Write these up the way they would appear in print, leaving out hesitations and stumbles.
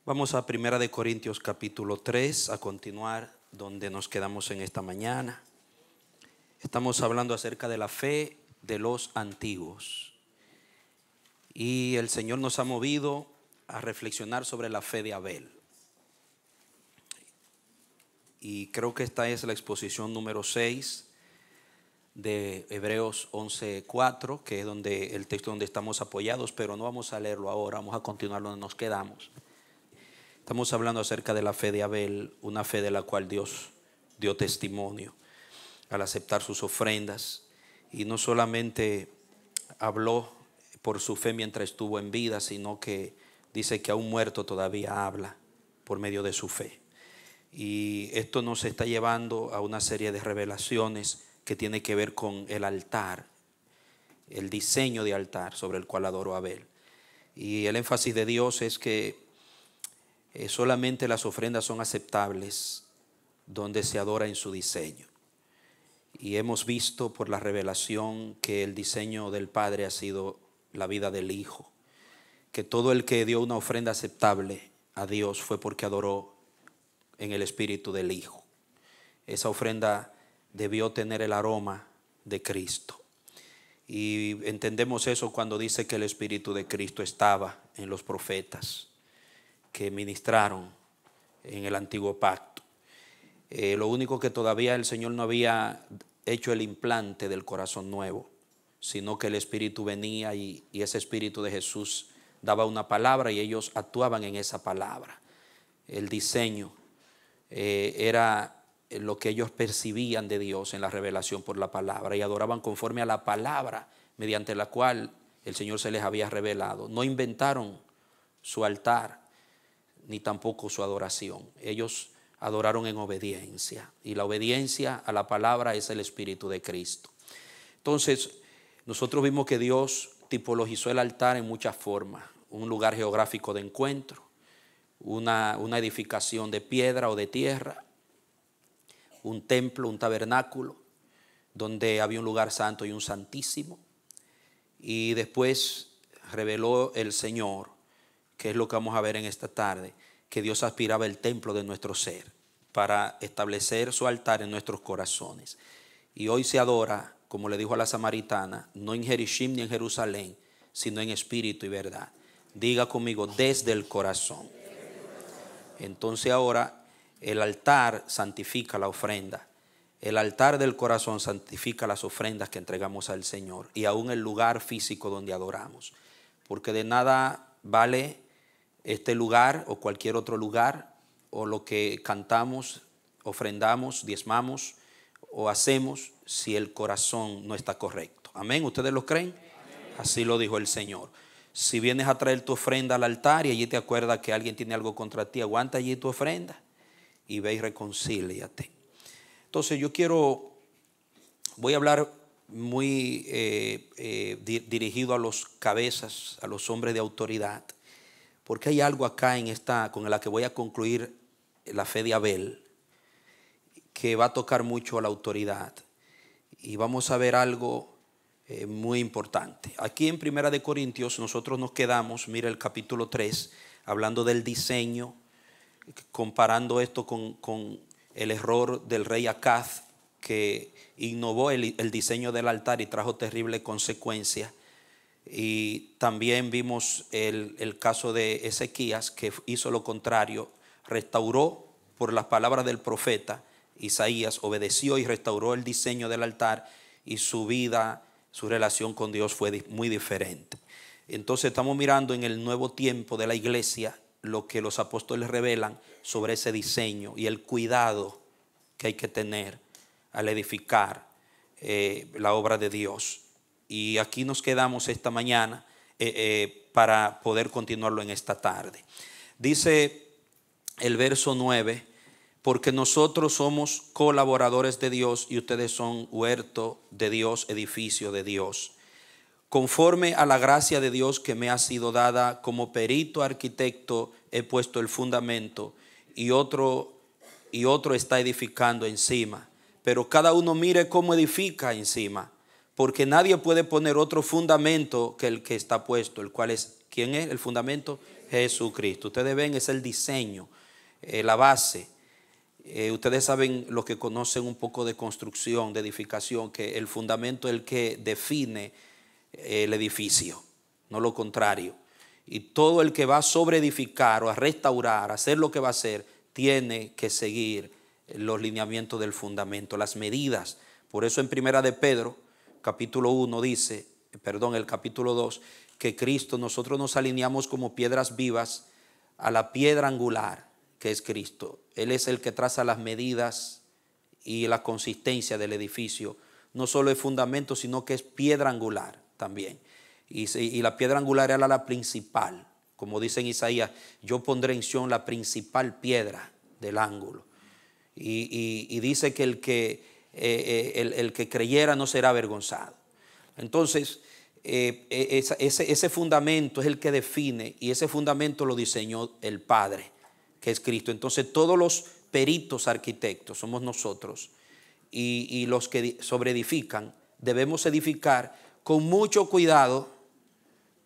Vamos a Primera de Corintios capítulo 3, a continuar donde nos quedamos en esta mañana. Estamos hablando acerca de la fe de los antiguos. Y el Señor nos ha movido a reflexionar sobre la fe de Abel. Y creo que esta es la exposición número 6 de Hebreos 11:4, que es donde el texto donde estamos apoyados, pero no vamos a leerlo ahora, vamos a continuar donde nos quedamos. Estamos hablando acerca de la fe de Abel, una fe de la cual Dios dio testimonio al aceptar sus ofrendas. Y no solamente habló por su fe mientras estuvo en vida, sino que dice que aún muerto todavía habla por medio de su fe. Y esto nos está llevando a una serie de revelaciones que tiene que ver con el altar, el diseño de altar sobre el cual adoró Abel. Y el énfasis de Dios es que solamente las ofrendas son aceptables donde se adora en su diseño. Y hemos visto por la revelación que el diseño del Padre ha sido la vida del Hijo. Que todo el que dio una ofrenda aceptable a Dios fue porque adoró en el espíritu del Hijo. Esa ofrenda debió tener el aroma de Cristo. Y entendemos eso cuando dice que el espíritu de Cristo estaba en los profetas que ministraron en el antiguo pacto. Lo único que todavía el Señor no había hecho el implante del corazón nuevo, sino que el Espíritu venía y ese Espíritu de Jesús daba una palabra y ellos actuaban en esa palabra. El diseño era lo que ellos percibían de Dios en la revelación por la palabra y adoraban conforme a la palabra mediante la cual el Señor se les había revelado. No inventaron su altar ni tampoco su adoración. Ellos adoraron en obediencia, y la obediencia a la palabra es el Espíritu de Cristo. Entonces, nosotros vimos que Dios tipologizó el altar en muchas formas: un lugar geográfico de encuentro, una edificación de piedra o de tierra, un templo, un tabernáculo, donde había un lugar santo y un santísimo. Y después reveló el Señor, que es lo que vamos a ver en esta tarde, que Dios aspiraba el templo de nuestro ser para establecer su altar en nuestros corazones. Y hoy se adora, como le dijo a la samaritana, no en Jerishim ni en Jerusalén, sino en espíritu y verdad. Diga conmigo, desde el corazón. Entonces ahora el altar santifica la ofrenda. El altar del corazón santifica las ofrendas que entregamos al Señor y aún el lugar físico donde adoramos. Porque de nada vale este lugar o cualquier otro lugar, o lo que cantamos, ofrendamos, diezmamos o hacemos, si el corazón no está correcto. Amén. ¿Ustedes lo creen? Amén. Así lo dijo el Señor. Si vienes a traer tu ofrenda al altar y allí te acuerdas que alguien tiene algo contra ti, aguanta allí tu ofrenda y ve y reconcíliate. Entonces voy a hablar muy dirigido a los cabezas, a los hombres de autoridad, porque hay algo acá en esta con la que voy a concluir la fe de Abel, que va a tocar mucho a la autoridad. Y vamos a ver algo muy importante. Aquí en Primera de Corintios nosotros nos quedamos, mira el capítulo 3, hablando del diseño, comparando esto con el error del rey Acaz, que innovó el diseño del altar y trajo terribles consecuencias. Y también vimos el caso de Ezequías, que hizo lo contrario, restauró por las palabras del profeta Isaías, obedeció y restauró el diseño del altar, y su vida, su relación con Dios fue muy diferente. Entonces estamos mirando en el nuevo tiempo de la iglesia lo que los apóstoles revelan sobre ese diseño y el cuidado que hay que tener al edificar la obra de Dios. Y aquí nos quedamos esta mañana para poder continuarlo en esta tarde. Dice el verso 9: porque nosotros somos colaboradores de Dios y ustedes son huerto de Dios, edificio de Dios. Conforme a la gracia de Dios que me ha sido dada, como perito arquitecto he puesto el fundamento y otro está edificando encima. Pero cada uno mire cómo edifica encima, porque nadie puede poner otro fundamento que el que está puesto, el cual es, ¿quién es el fundamento? Jesucristo. Ustedes ven, es el diseño, la base. Ustedes saben, los que conocen un poco de construcción, de edificación, que el fundamento es el que define el edificio, no lo contrario. Y todo el que va a sobreedificar o a restaurar, a hacer lo que va a hacer, tiene que seguir los lineamientos del fundamento, las medidas. Por eso en Primera de Pedro, capítulo 1 dice, el capítulo 2, que Cristo, nosotros nos alineamos como piedras vivas a la piedra angular, que es Cristo. Él es el que traza las medidas y la consistencia del edificio. No solo es fundamento, sino que es piedra angular también. Y la piedra angular era la principal. Como dice en Isaías, yo pondré en Sión la principal piedra del ángulo. Y dice que el que creyera no será avergonzado. Entonces, ese fundamento es el que define, y ese fundamento lo diseñó el Padre, que es Cristo. Entonces, todos los peritos arquitectos somos nosotros, y los que sobreedifican debemos edificar con mucho cuidado,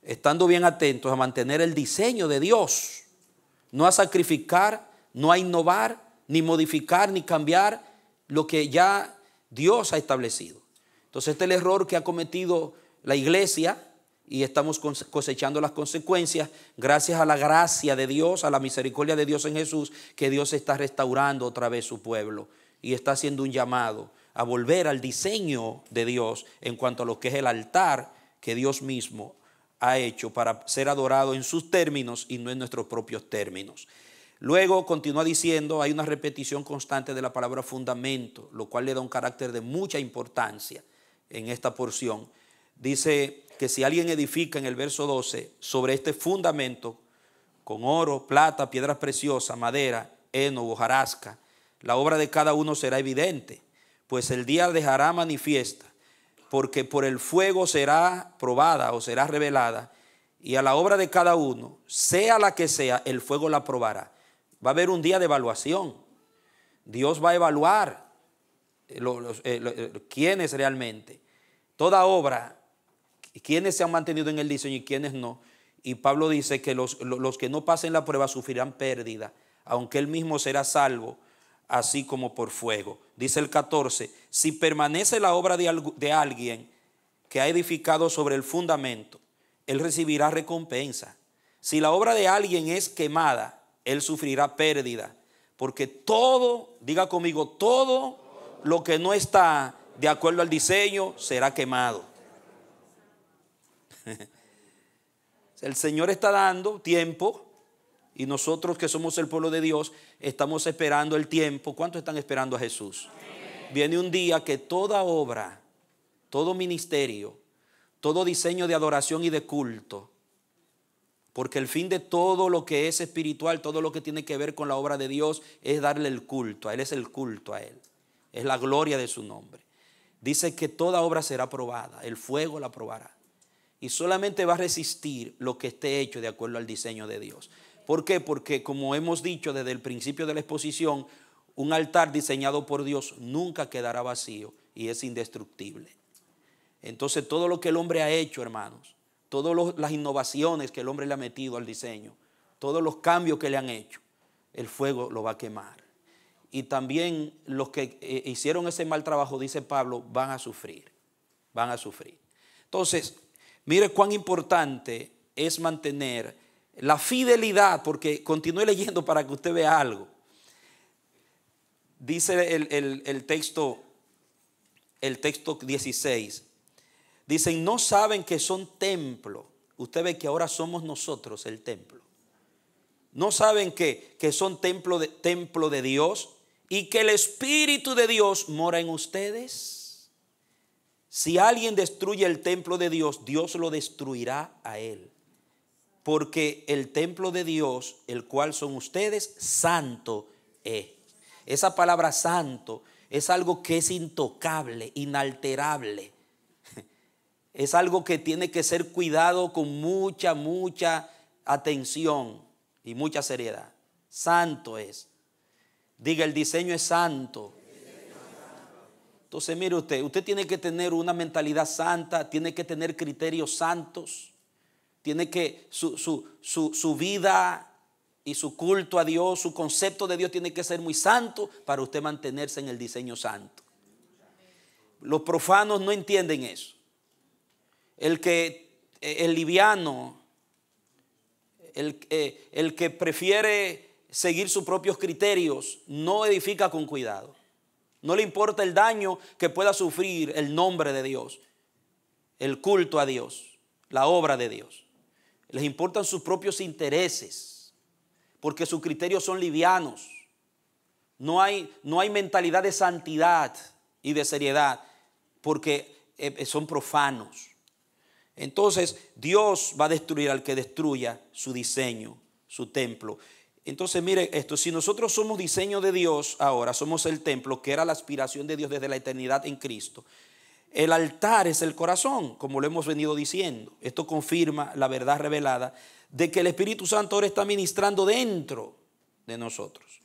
estando bien atentos a mantener el diseño de Dios, no a sacrificar, no a innovar, ni modificar, ni cambiar lo que ya Dios ha establecido. Entonces este es el error que ha cometido la iglesia, y estamos cosechando las consecuencias gracias a la gracia de Dios, a la misericordia de Dios en Jesús, que Dios está restaurando otra vez su pueblo y está haciendo un llamado a volver al diseño de Dios en cuanto a lo que es el altar que Dios mismo ha hecho para ser adorado en sus términos y no en nuestros propios términos. Luego continúa diciendo, hay una repetición constante de la palabra fundamento, lo cual le da un carácter de mucha importancia en esta porción. Dice que si alguien edifica en el verso 12 sobre este fundamento con oro, plata, piedras preciosas, madera, heno, hojarasca, la obra de cada uno será evidente, pues el día dejará manifiesta, porque por el fuego será probada o será revelada, y a la obra de cada uno, sea la que sea, el fuego la probará. Va a haber un día de evaluación. Dios va a evaluar quiénes realmente, toda obra, quiénes se han mantenido en el diseño y quiénes no. Y Pablo dice que los que no pasen la prueba sufrirán pérdida, aunque él mismo será salvo, así como por fuego. Dice el 14, si permanece la obra de alguien que ha edificado sobre el fundamento, él recibirá recompensa. Si la obra de alguien es quemada, él sufrirá pérdida, porque todo, diga conmigo, todo lo que no está de acuerdo al diseño será quemado. El Señor está dando tiempo, y nosotros que somos el pueblo de Dios estamos esperando el tiempo. ¿Cuántos están esperando a Jesús? Amén. Viene un día que toda obra, todo ministerio, todo diseño de adoración y de culto, porque el fin de todo lo que es espiritual, todo lo que tiene que ver con la obra de Dios, es darle el culto a Él, es el culto a Él, es la gloria de su nombre. Dice que toda obra será probada, el fuego la probará, y solamente va a resistir lo que esté hecho de acuerdo al diseño de Dios. ¿Por qué? Porque como hemos dicho desde el principio de la exposición, un altar diseñado por Dios nunca quedará vacío y es indestructible. Entonces todo lo que el hombre ha hecho, hermanos, todas las innovaciones que el hombre le ha metido al diseño, todos los cambios que le han hecho, el fuego lo va a quemar. Y también los que hicieron ese mal trabajo, dice Pablo, van a sufrir. Van a sufrir. Entonces, mire cuán importante es mantener la fidelidad, porque continúe leyendo para que usted vea algo. Dice el texto 16. Dicen, no saben que son templo. Usted ve que ahora somos nosotros el templo. No saben que son templo de Dios y que el Espíritu de Dios mora en ustedes. Si alguien destruye el templo de Dios, Dios lo destruirá a él. Porque el templo de Dios, el cual son ustedes, santo es. Esa palabra santo es algo que es intocable, inalterable. Es algo que tiene que ser cuidado con mucha atención y mucha seriedad. Santo es. Diga, el diseño es santo. Entonces mire usted tiene que tener una mentalidad santa, tiene que tener criterios santos, tiene que su vida y su culto a Dios, su concepto de Dios tiene que ser muy santo para usted mantenerse en el diseño santo. Los profanos no entienden eso. El liviano, el que prefiere seguir sus propios criterios, no edifica con cuidado. No le importa el daño que pueda sufrir el nombre de Dios, el culto a Dios, la obra de Dios. Les importan sus propios intereses, porque sus criterios son livianos. No hay mentalidad de santidad y de seriedad, porque son profanos. Entonces Dios va a destruir al que destruya su diseño, su templo. Entonces mire esto, si nosotros somos diseño de Dios ahora, somos el templo que era la aspiración de Dios desde la eternidad en Cristo. El altar es el corazón, como lo hemos venido diciendo. Esto confirma la verdad revelada de que el Espíritu Santo ahora está ministrando dentro de nosotros.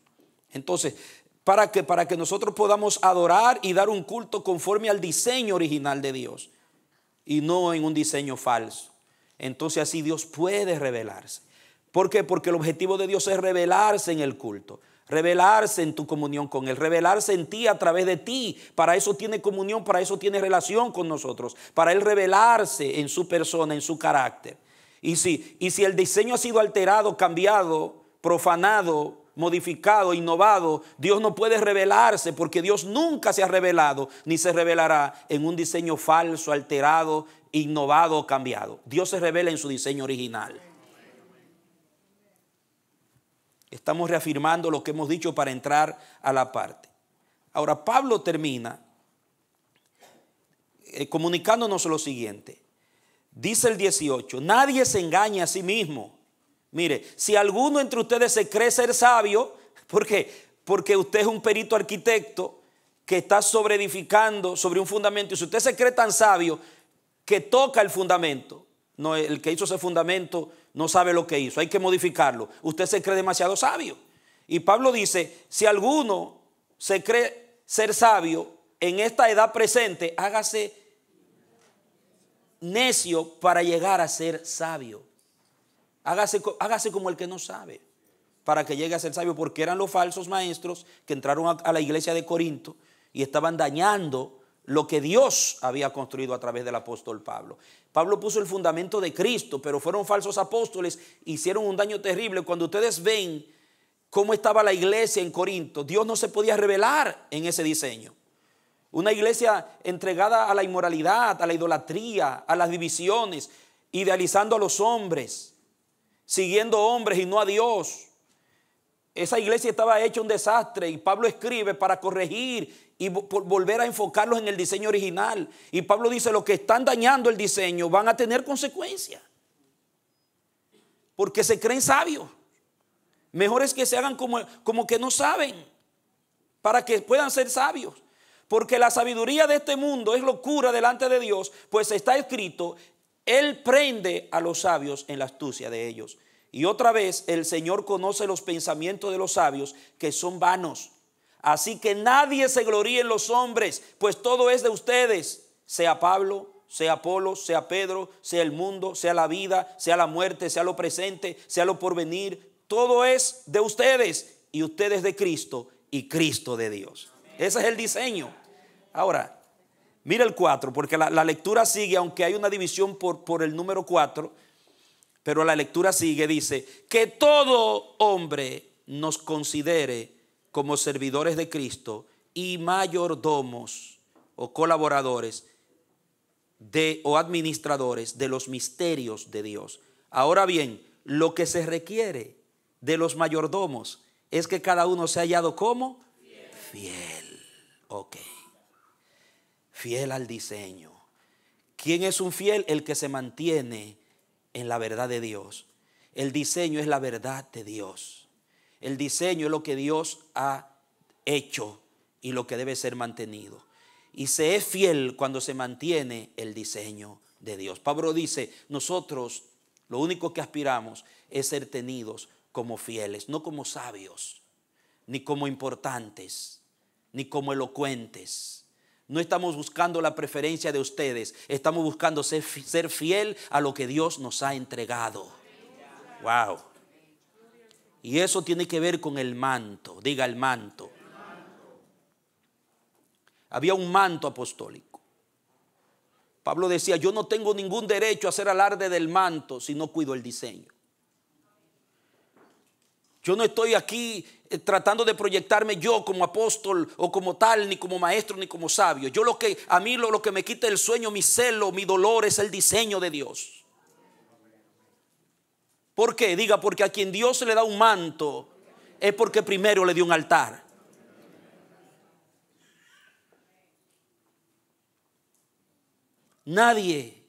Entonces, para que nosotros podamos adorar y dar un culto conforme al diseño original de Dios y no en un diseño falso. Entonces así Dios puede revelarse. ¿Por qué? Porque el objetivo de Dios es revelarse en el culto, revelarse en tu comunión con Él, revelarse en ti a través de ti. Para eso tiene comunión, para eso tiene relación con nosotros, para Él revelarse en su persona, en su carácter. Y si el diseño ha sido alterado, cambiado, profanado, modificado, innovado, Dios no puede revelarse, porque Dios nunca se ha revelado ni se revelará en un diseño falso, alterado, innovado o cambiado. Dios se revela en su diseño original. Estamos reafirmando lo que hemos dicho para entrar a la parte. Ahora Pablo termina comunicándonos lo siguiente. Dice el 18, nadie se engañe a sí mismo. Mire, si alguno entre ustedes se cree ser sabio, ¿por qué? Porque usted es un perito arquitecto que está sobreedificando sobre un fundamento, y si usted se cree tan sabio que toca el fundamento, no, el que hizo ese fundamento no sabe lo que hizo, hay que modificarlo. Usted se cree demasiado sabio. Y Pablo dice, si alguno se cree ser sabio en esta edad presente, hágase necio para llegar a ser sabio. Hágase como el que no sabe, para que llegue a ser sabio, porque eran los falsos maestros que entraron a la iglesia de Corinto y estaban dañando lo que Dios había construido a través del apóstol Pablo. Pablo puso el fundamento de Cristo, pero fueron falsos apóstoles, hicieron un daño terrible. Cuando ustedes ven cómo estaba la iglesia en Corinto, Dios no se podía revelar en ese diseño. Una iglesia entregada a la inmoralidad, a la idolatría, a las divisiones, idealizando a los hombres, siguiendo hombres y no a Dios. Esa iglesia estaba hecha un desastre, y Pablo escribe para corregir y volver a enfocarlos en el diseño original. Y Pablo dice, los que están dañando el diseño van a tener consecuencias, porque se creen sabios. Mejor es que se hagan como que no saben, para que puedan ser sabios. Porque la sabiduría de este mundo es locura delante de Dios, pues está escrito, Él prende a los sabios en la astucia de ellos. Y otra vez, el Señor conoce los pensamientos de los sabios, que son vanos. Así que nadie se gloríe en los hombres, pues todo es de ustedes, sea Pablo, sea Apolo, sea Pedro, sea el mundo, sea la vida, sea la muerte, sea lo presente, sea lo porvenir. Todo es de ustedes, y ustedes de Cristo, y Cristo de Dios. Ese es el diseño. Ahora, mira el 4, porque la lectura sigue, aunque hay una división por el número 4, pero la lectura sigue, dice, que todo hombre nos considere como servidores de Cristo y mayordomos o colaboradores o administradores de los misterios de Dios. Ahora bien, lo que se requiere de los mayordomos es que cada uno sea hallado como fiel. Ok. Fiel al diseño. ¿Quién es un fiel? El que se mantiene en la verdad de Dios. El diseño es la verdad de Dios. El diseño es lo que Dios ha hecho y lo que debe ser mantenido. Y se es fiel cuando se mantiene el diseño de Dios. Pablo dice, nosotros lo único que aspiramos es ser tenidos como fieles, no como sabios, ni como importantes, ni como elocuentes. No estamos buscando la preferencia de ustedes. Estamos buscando ser fiel a lo que Dios nos ha entregado. Wow. Y eso tiene que ver con el manto. Diga el manto. Había un manto apostólico. Pablo decía, yo no tengo ningún derecho a hacer alarde del manto si no cuido el diseño. Yo no estoy aquí tratando de proyectarme yo como apóstol o como tal, ni como maestro, ni como sabio. A mí lo que me quita el sueño, mi celo, mi dolor es el diseño de Dios. ¿Por qué? Diga, porque a quien Dios le da un manto es porque primero le dio un altar. Nadie,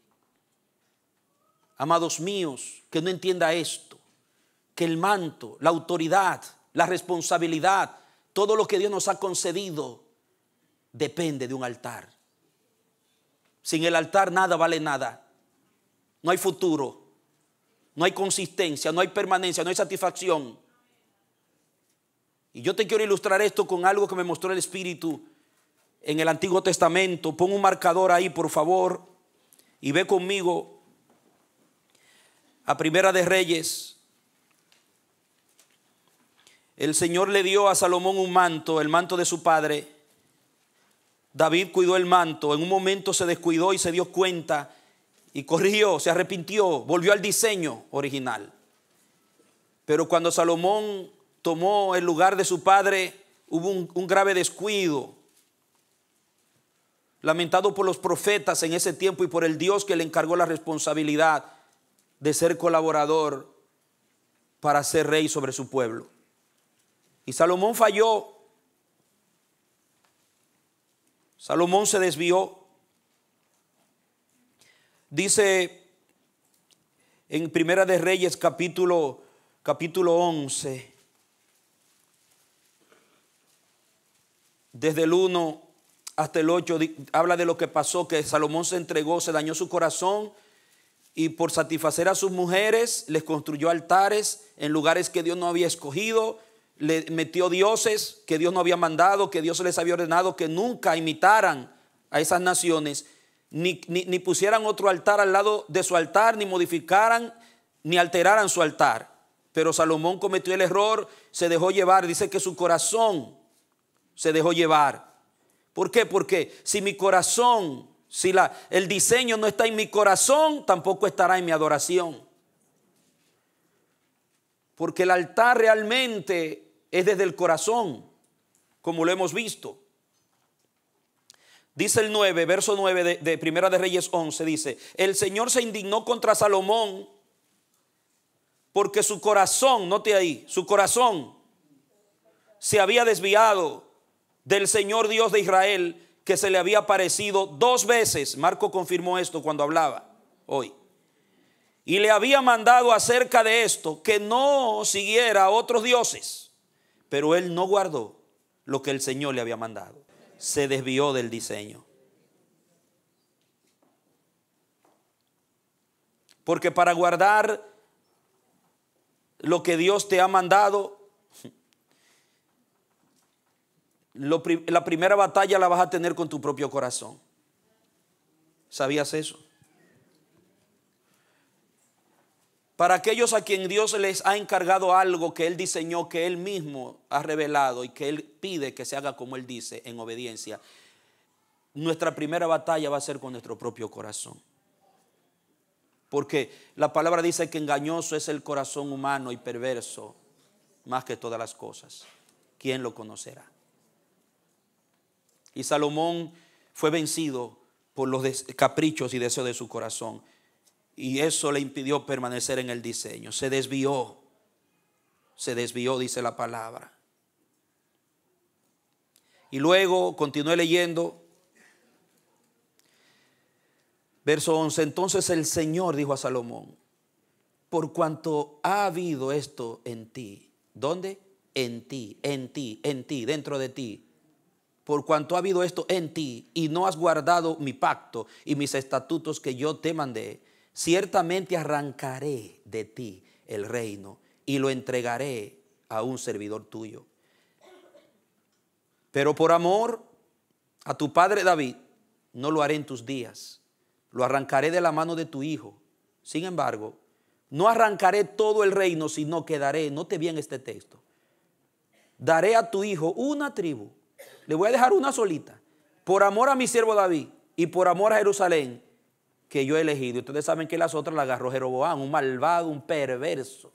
amados míos, que no entienda esto, que el manto, la autoridad, la responsabilidad, todo lo que Dios nos ha concedido depende de un altar. Sin el altar nada vale nada. No hay futuro, no hay consistencia, no hay permanencia, no hay satisfacción. Y yo te quiero ilustrar esto con algo que me mostró el Espíritu en el Antiguo Testamento. Pon un marcador ahí, por favor, y ve conmigo a Primera de Reyes. El Señor le dio a Salomón un manto, el manto de su padre. David cuidó el manto. En un momento se descuidó y se dio cuenta y corrigió, se arrepintió, volvió al diseño original. Pero cuando Salomón tomó el lugar de su padre, hubo un grave descuido, lamentado por los profetas en ese tiempo y por el Dios que le encargó la responsabilidad de ser colaborador para ser rey sobre su pueblo. Y Salomón falló. Salomón se desvió. Dice en Primera de Reyes capítulo 11, desde el 1 hasta el 8, habla de lo que pasó, que Salomón se entregó, se dañó su corazón y por satisfacer a sus mujeres les construyó altares en lugares que Dios no había escogido. Le metió dioses que Dios no había mandado, que Dios les había ordenado que nunca imitaran a esas naciones, ni pusieran otro altar al lado de su altar, ni modificaran, ni alteraran su altar. Pero Salomón cometió el error, se dejó llevar. Dice que su corazón se dejó llevar. ¿Por qué? Porque si mi corazón, el diseño no está en mi corazón, tampoco estará en mi adoración. Porque el altar realmente es desde el corazón, como lo hemos visto. Dice el 9, verso 9 de Primera de Reyes 11, dice: el Señor se indignó contra Salomón porque su corazón, note ahí, su corazón se había desviado del Señor Dios de Israel, que se le había aparecido 2 veces. Marco confirmó esto cuando hablaba hoy. Y le había mandado acerca de esto que no siguiera a otros dioses. Pero él no guardó lo que el Señor le había mandado. Se desvió del diseño. Porque para guardar lo que Dios te ha mandado, la primera batalla la vas a tener con tu propio corazón. ¿Sabías eso? Para aquellos a quien Dios les ha encargado algo que Él diseñó, que Él mismo ha revelado y que Él pide que se haga como Él dice, en obediencia, nuestra primera batalla va a ser con nuestro propio corazón. Porque la palabra dice que engañoso es el corazón humano y perverso más que todas las cosas. ¿Quién lo conocerá? Y Salomón fue vencido por los caprichos y deseos de su corazón. Y eso le impidió permanecer en el diseño. Se desvió, dice la palabra. Y luego continué leyendo. Verso 11. Entonces el Señor dijo a Salomón: por cuanto ha habido esto en ti. ¿Dónde? En ti, dentro de ti. Por cuanto ha habido esto en ti y no has guardado mi pacto y mis estatutos que yo te mandé, ciertamente arrancaré de ti el reino y lo entregaré a un servidor tuyo. Pero por amor a tu padre David no lo haré en tus días, lo arrancaré de la mano de tu hijo. Sin embargo, no arrancaré todo el reino, sino que daré, note bien este texto, daré a tu hijo una tribu, le voy a dejar una solita, por amor a mi siervo David y por amor a Jerusalén que yo he elegido. Ustedes saben que las otras las agarró Jeroboam, un malvado, un perverso,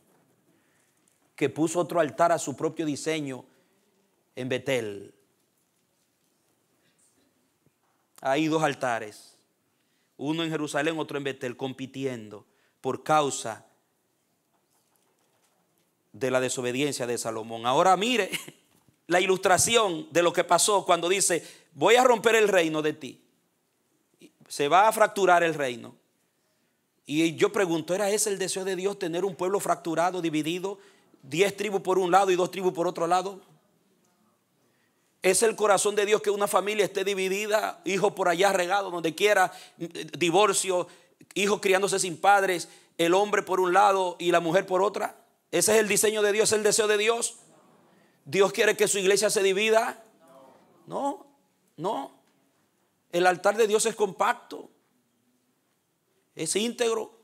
que puso otro altar a su propio diseño en Betel. Hay dos altares, uno en Jerusalén, otro en Betel, compitiendo por causa de la desobediencia de Salomón. Ahora mire la ilustración de lo que pasó cuando dice: voy a romper el reino de ti. Se va a fracturar el reino. Y yo pregunto, ¿era ese el deseo de Dios, tener un pueblo fracturado, dividido, 10 tribus por un lado y 2 tribus por otro lado? ¿Es el corazón de Dios que una familia esté dividida, hijos por allá regados donde quiera, divorcio, hijos criándose sin padres, el hombre por un lado y la mujer por otra? ¿Ese es el diseño de Dios, el deseo de Dios? ¿Dios quiere que su iglesia se divida? No, no. El altar de Dios es compacto, es íntegro.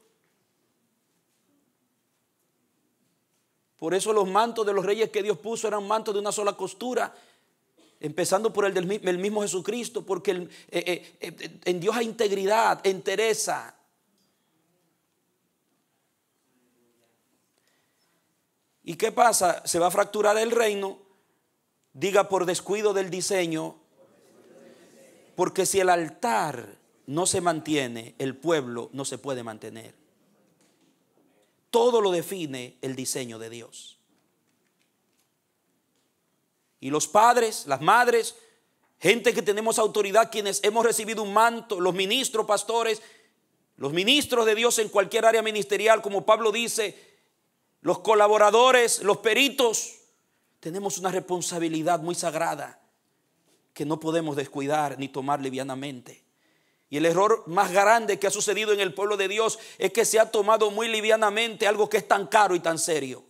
Por eso los mantos de los reyes que Dios puso eran mantos de una sola costura, empezando por el mismo Jesucristo, porque en Dios hay integridad, entereza. ¿Y qué pasa? Se va a fracturar el reino, diga, por descuido del diseño, porque si el altar no se mantiene, el pueblo no se puede mantener. Todo lo define el diseño de Dios. Y los padres, las madres, gente que tenemos autoridad, quienes hemos recibido un manto, los ministros, pastores, los ministros de Dios en cualquier área ministerial, como Pablo dice, los colaboradores, los peritos, tenemos una responsabilidad muy sagrada que no podemos descuidar ni tomar livianamente. Y el error más grande que ha sucedido en el pueblo de Dios es que se ha tomado muy livianamente algo que es tan caro y tan serio.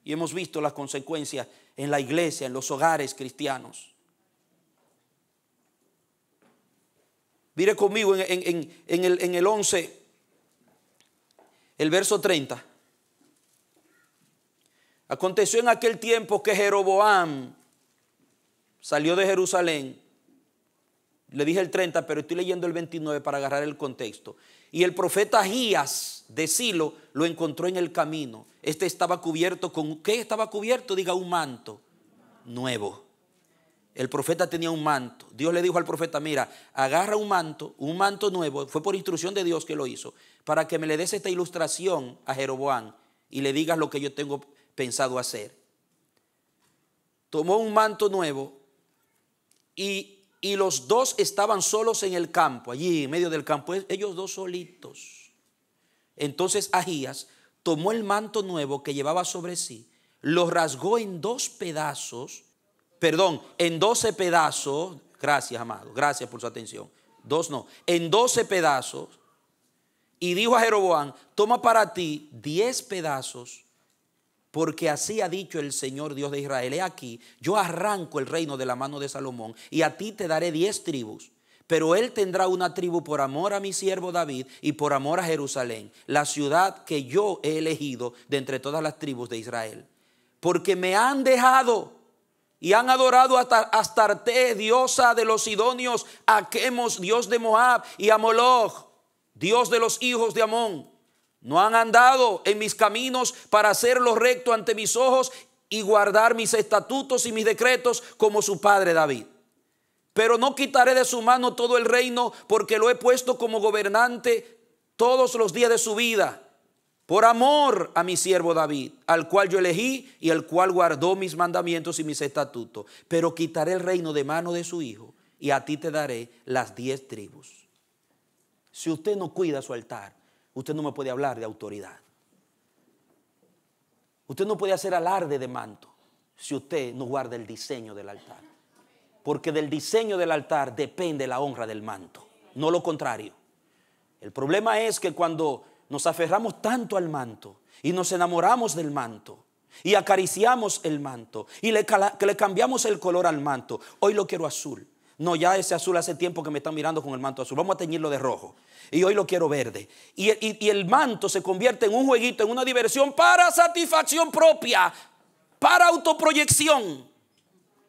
Y hemos visto las consecuencias en la iglesia, en los hogares cristianos. Mire conmigo en el 11, el verso 30. Aconteció en aquel tiempo que Jeroboam salió de Jerusalén. Le dije el 30, pero estoy leyendo el 29 para agarrar el contexto. Y el profeta Ahías de Silo lo encontró en el camino. Este estaba cubierto con, ¿qué estaba cubierto? Diga, un manto nuevo. El profeta tenía un manto. Dios le dijo al profeta: mira, agarra un manto nuevo. Fue por instrucción de Dios que lo hizo, para que me le des esta ilustración a Jeroboam y le digas lo que yo tengo pensado hacer. Tomó un manto nuevo y los dos estaban solos en el campo, allí en medio del campo, ellos dos solitos. Entonces Ahías tomó el manto nuevo que llevaba sobre sí, lo rasgó en 12 pedazos. Gracias, amado, gracias por su atención. En 12 pedazos. Y dijo a Jeroboam: toma para ti 10 pedazos, porque así ha dicho el Señor Dios de Israel: he aquí, yo arranco el reino de la mano de Salomón, y a ti te daré 10 tribus. Pero él tendrá una tribu por amor a mi siervo David y por amor a Jerusalén, la ciudad que yo he elegido de entre todas las tribus de Israel. Porque me han dejado y han adorado a Astarte, diosa de los sidonios, a Quemos, dios de Moab, y a Moloch, dios de los hijos de Amón. No han andado en mis caminos para hacer lo recto ante mis ojos y guardar mis estatutos y mis decretos como su padre David. Pero no quitaré de su mano todo el reino, porque lo he puesto como gobernante todos los días de su vida, por amor a mi siervo David, al cual yo elegí y el cual guardó mis mandamientos y mis estatutos. Pero quitaré el reino de mano de su hijo, y a ti te daré las 10 tribus. Si usted no cuida su altar, usted no me puede hablar de autoridad. Usted no puede hacer alarde de manto si usted no guarda el diseño del altar. Porque del diseño del altar depende la honra del manto, no lo contrario. El problema es que cuando nos aferramos tanto al manto y nos enamoramos del manto y acariciamos el manto y le cambiamos el color al manto. Hoy lo quiero azul. No, ya ese azul hace tiempo que me están mirando con el manto azul. Vamos a teñirlo de rojo. Y hoy lo quiero verde. Y el manto se convierte en un jueguito, en una diversión para satisfacción propia, para autoproyección,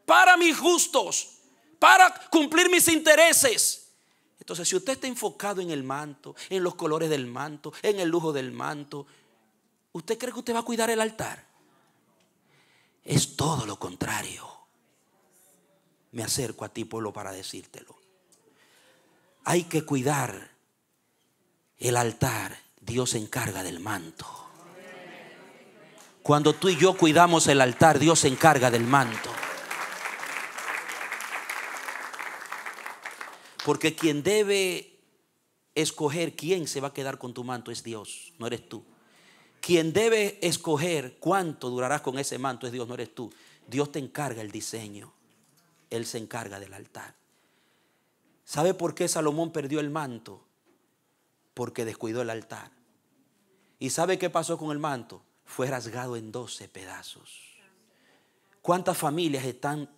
para mis gustos, para cumplir mis intereses. Entonces, si usted está enfocado en el manto, en los colores del manto, en el lujo del manto, ¿usted cree que usted va a cuidar el altar? Es todo lo contrario. Me acerco a ti, pueblo, para decírtelo. Hay que cuidar el altar. Dios se encarga del manto. Cuando tú y yo cuidamos el altar, Dios se encarga del manto. Porque quien debe escoger quién se va a quedar con tu manto es Dios, no eres tú. Quien debe escoger cuánto durarás con ese manto es Dios, no eres tú. Dios te encarga el diseño. Él se encarga del altar. ¿Sabe por qué Salomón perdió el manto? Porque descuidó el altar. ¿Y sabe qué pasó con el manto? Fue rasgado en 12 pedazos. ¿Cuántas familias están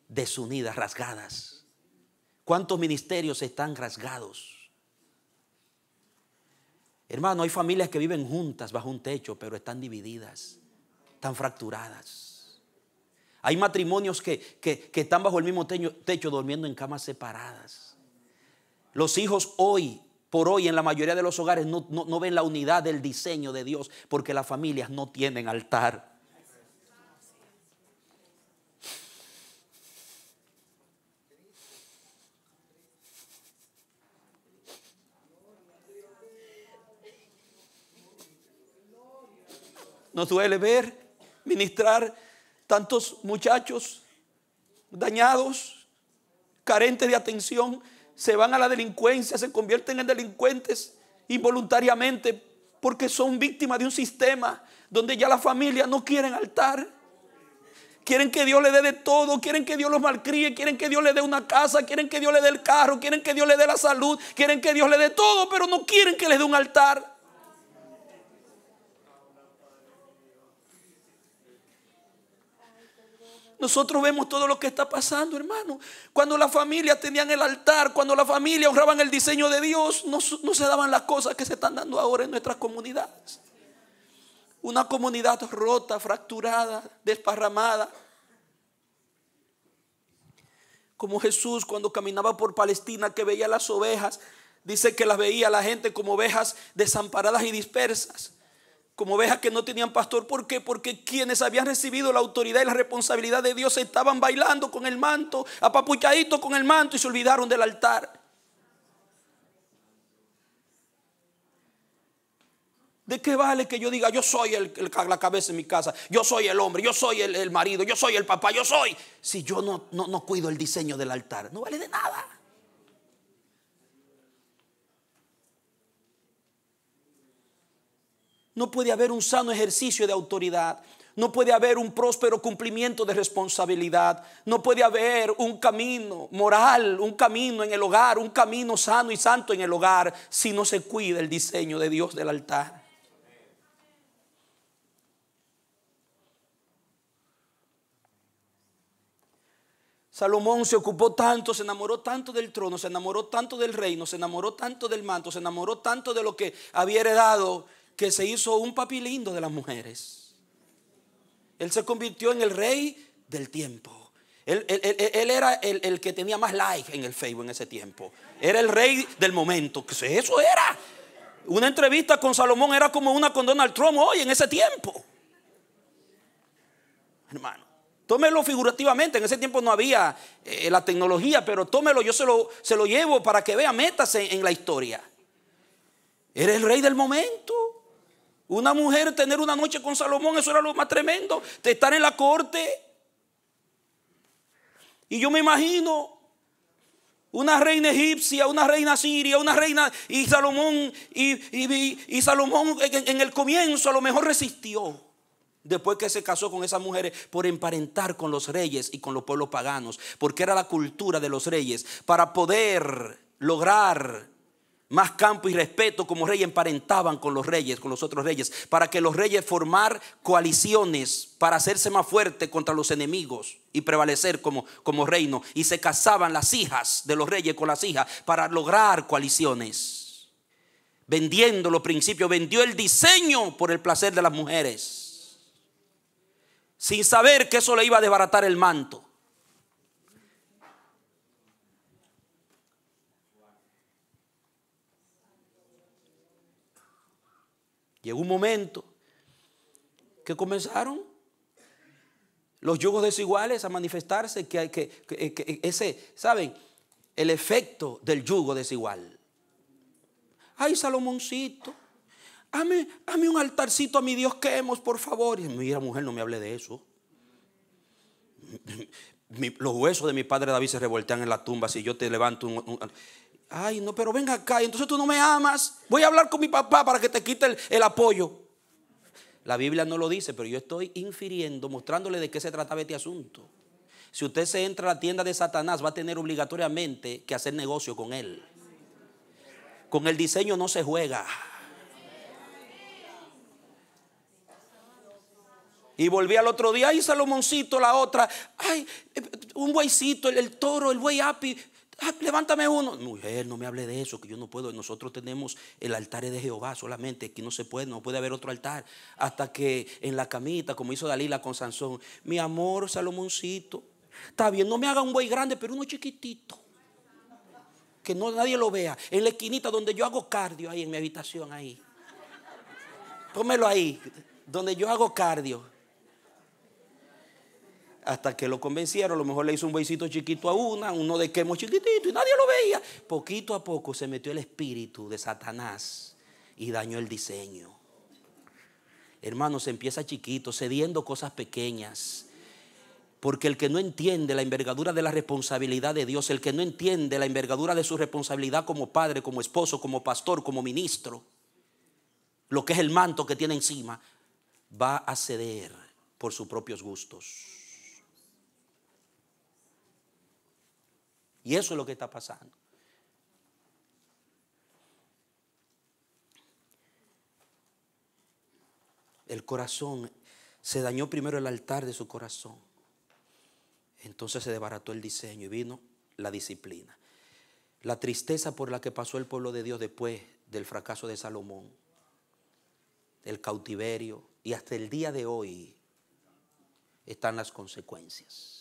desunidas, rasgadas? ¿Cuántos ministerios están rasgados? Hermano, hay familias que viven juntas bajo un techo, pero están divididas, están fracturadas. Hay matrimonios que están bajo el mismo techo durmiendo en camas separadas. Los hijos hoy por hoy en la mayoría de los hogares no ven la unidad del diseño de Dios, porque las familias no tienen altar. Nos duele ver ministrar tantos muchachos dañados, carentes de atención, se van a la delincuencia, se convierten en delincuentes involuntariamente porque son víctimas de un sistema donde ya las familias no quieren altar. Quieren que Dios le dé de todo, quieren que Dios los malcríe, quieren que Dios le dé una casa, quieren que Dios le dé el carro, quieren que Dios le dé la salud, quieren que Dios le dé todo, pero no quieren que les dé un altar. Nosotros vemos todo lo que está pasando, hermano. Cuando las familias tenían el altar, cuando las familias honraban el diseño de Dios, no se daban las cosas que se están dando ahora en nuestras comunidades. Una comunidad rota, fracturada, desparramada. Como Jesús cuando caminaba por Palestina, que veía las ovejas, dice que las veía la gente como ovejas desamparadas y dispersas, como ovejas que no tenían pastor. ¿Por qué? Porque quienes habían recibido la autoridad y la responsabilidad de Dios estaban bailando con el manto, apapuchaditos con el manto, y se olvidaron del altar. ¿De qué vale que yo diga yo soy la cabeza en mi casa, yo soy el hombre, yo soy el marido, yo soy el papá, yo soy, si yo no cuido el diseño del altar? No vale de nada. No puede haber un sano ejercicio de autoridad. No puede haber un próspero cumplimiento de responsabilidad. No puede haber un camino moral, un camino en el hogar, un camino sano y santo en el hogar, si no se cuida el diseño de Dios del altar. Salomón se ocupó tanto, se enamoró tanto del trono, se enamoró tanto del reino, se enamoró tanto del manto, se enamoró tanto de lo que había heredado, que se hizo un papi lindo de las mujeres. Él se convirtió en el rey del tiempo. Él era el que tenía más likes en el Facebook en ese tiempo. Era el rey del momento. Eso era. Una entrevista con Salomón era como una con Donald Trump hoy en ese tiempo. Hermano, tómelo figurativamente. En ese tiempo no había la tecnología, pero tómelo, yo se lo llevo para que vea, métase en la historia. Era el rey del momento. Una mujer tener una noche con Salomón, eso era lo más tremendo, de estar en la corte. Y yo me imagino una reina egipcia, una reina siria, una reina, y Salomón, y Salomón en el comienzo a lo mejor resistió. Después que se casó con esas mujeres por emparentar con los reyes y con los pueblos paganos, porque era la cultura de los reyes, para poder lograr más campo y respeto como rey, emparentaban con los reyes, con los otros reyes, para que los reyes formar coaliciones para hacerse más fuerte contra los enemigos y prevalecer como reino. Y se casaban las hijas de los reyes con las hijas para lograr coaliciones. Vendiendo los principios, vendió el diseño por el placer de las mujeres, sin saber que eso le iba a desbaratar el manto. Llegó un momento que comenzaron los yugos desiguales a manifestarse, que ese, ¿saben? El efecto del yugo desigual. Ay, Salomoncito, hazme un altarcito a mi Dios Quemos, por favor. Y mira, mujer, no me hable de eso. Los huesos de mi padre David se revoltean en la tumba si yo te levanto ay, no, pero venga acá, entonces tú no me amas. Voy a hablar con mi papá para que te quite el apoyo. La Biblia no lo dice, pero yo estoy infiriendo, mostrándole de qué se trataba este asunto. Si usted se entra a la tienda de Satanás, va a tener obligatoriamente que hacer negocio con él. Con el diseño no se juega. Y volví al otro día, ay, Salomoncito, la otra, ay, un bueycito, el toro, el buey api. Levántame uno. Mujer, no me hable de eso, que yo no puedo. Nosotros tenemos el altar de Jehová solamente. Aquí no se puede, no puede haber otro altar. Hasta que en la camita, como hizo Dalila con Sansón, mi amor, Salomoncito, está bien, no me haga un buey grande, pero uno chiquitito, que no nadie lo vea. En la esquinita donde yo hago cardio, ahí en mi habitación, ahí. Pónmelo ahí, donde yo hago cardio. Hasta que lo convencieron, a lo mejor le hizo un bueycito chiquito a uno de Quemo chiquitito y nadie lo veía. Poquito a poco se metió el espíritu de Satanás y dañó el diseño. Hermanos, se empieza chiquito, cediendo cosas pequeñas. Porque el que no entiende la envergadura de la responsabilidad de Dios, el que no entiende la envergadura de su responsabilidad como padre, como esposo, como pastor, como ministro, lo que es el manto que tiene encima, va a ceder por sus propios gustos. Y eso es lo que está pasando. El corazón, se dañó primero el altar de su corazón. Entonces se desbarató el diseño y vino la disciplina. La tristeza por la que pasó el pueblo de Dios después del fracaso de Salomón, el cautiverio, y hasta el día de hoy están las consecuencias.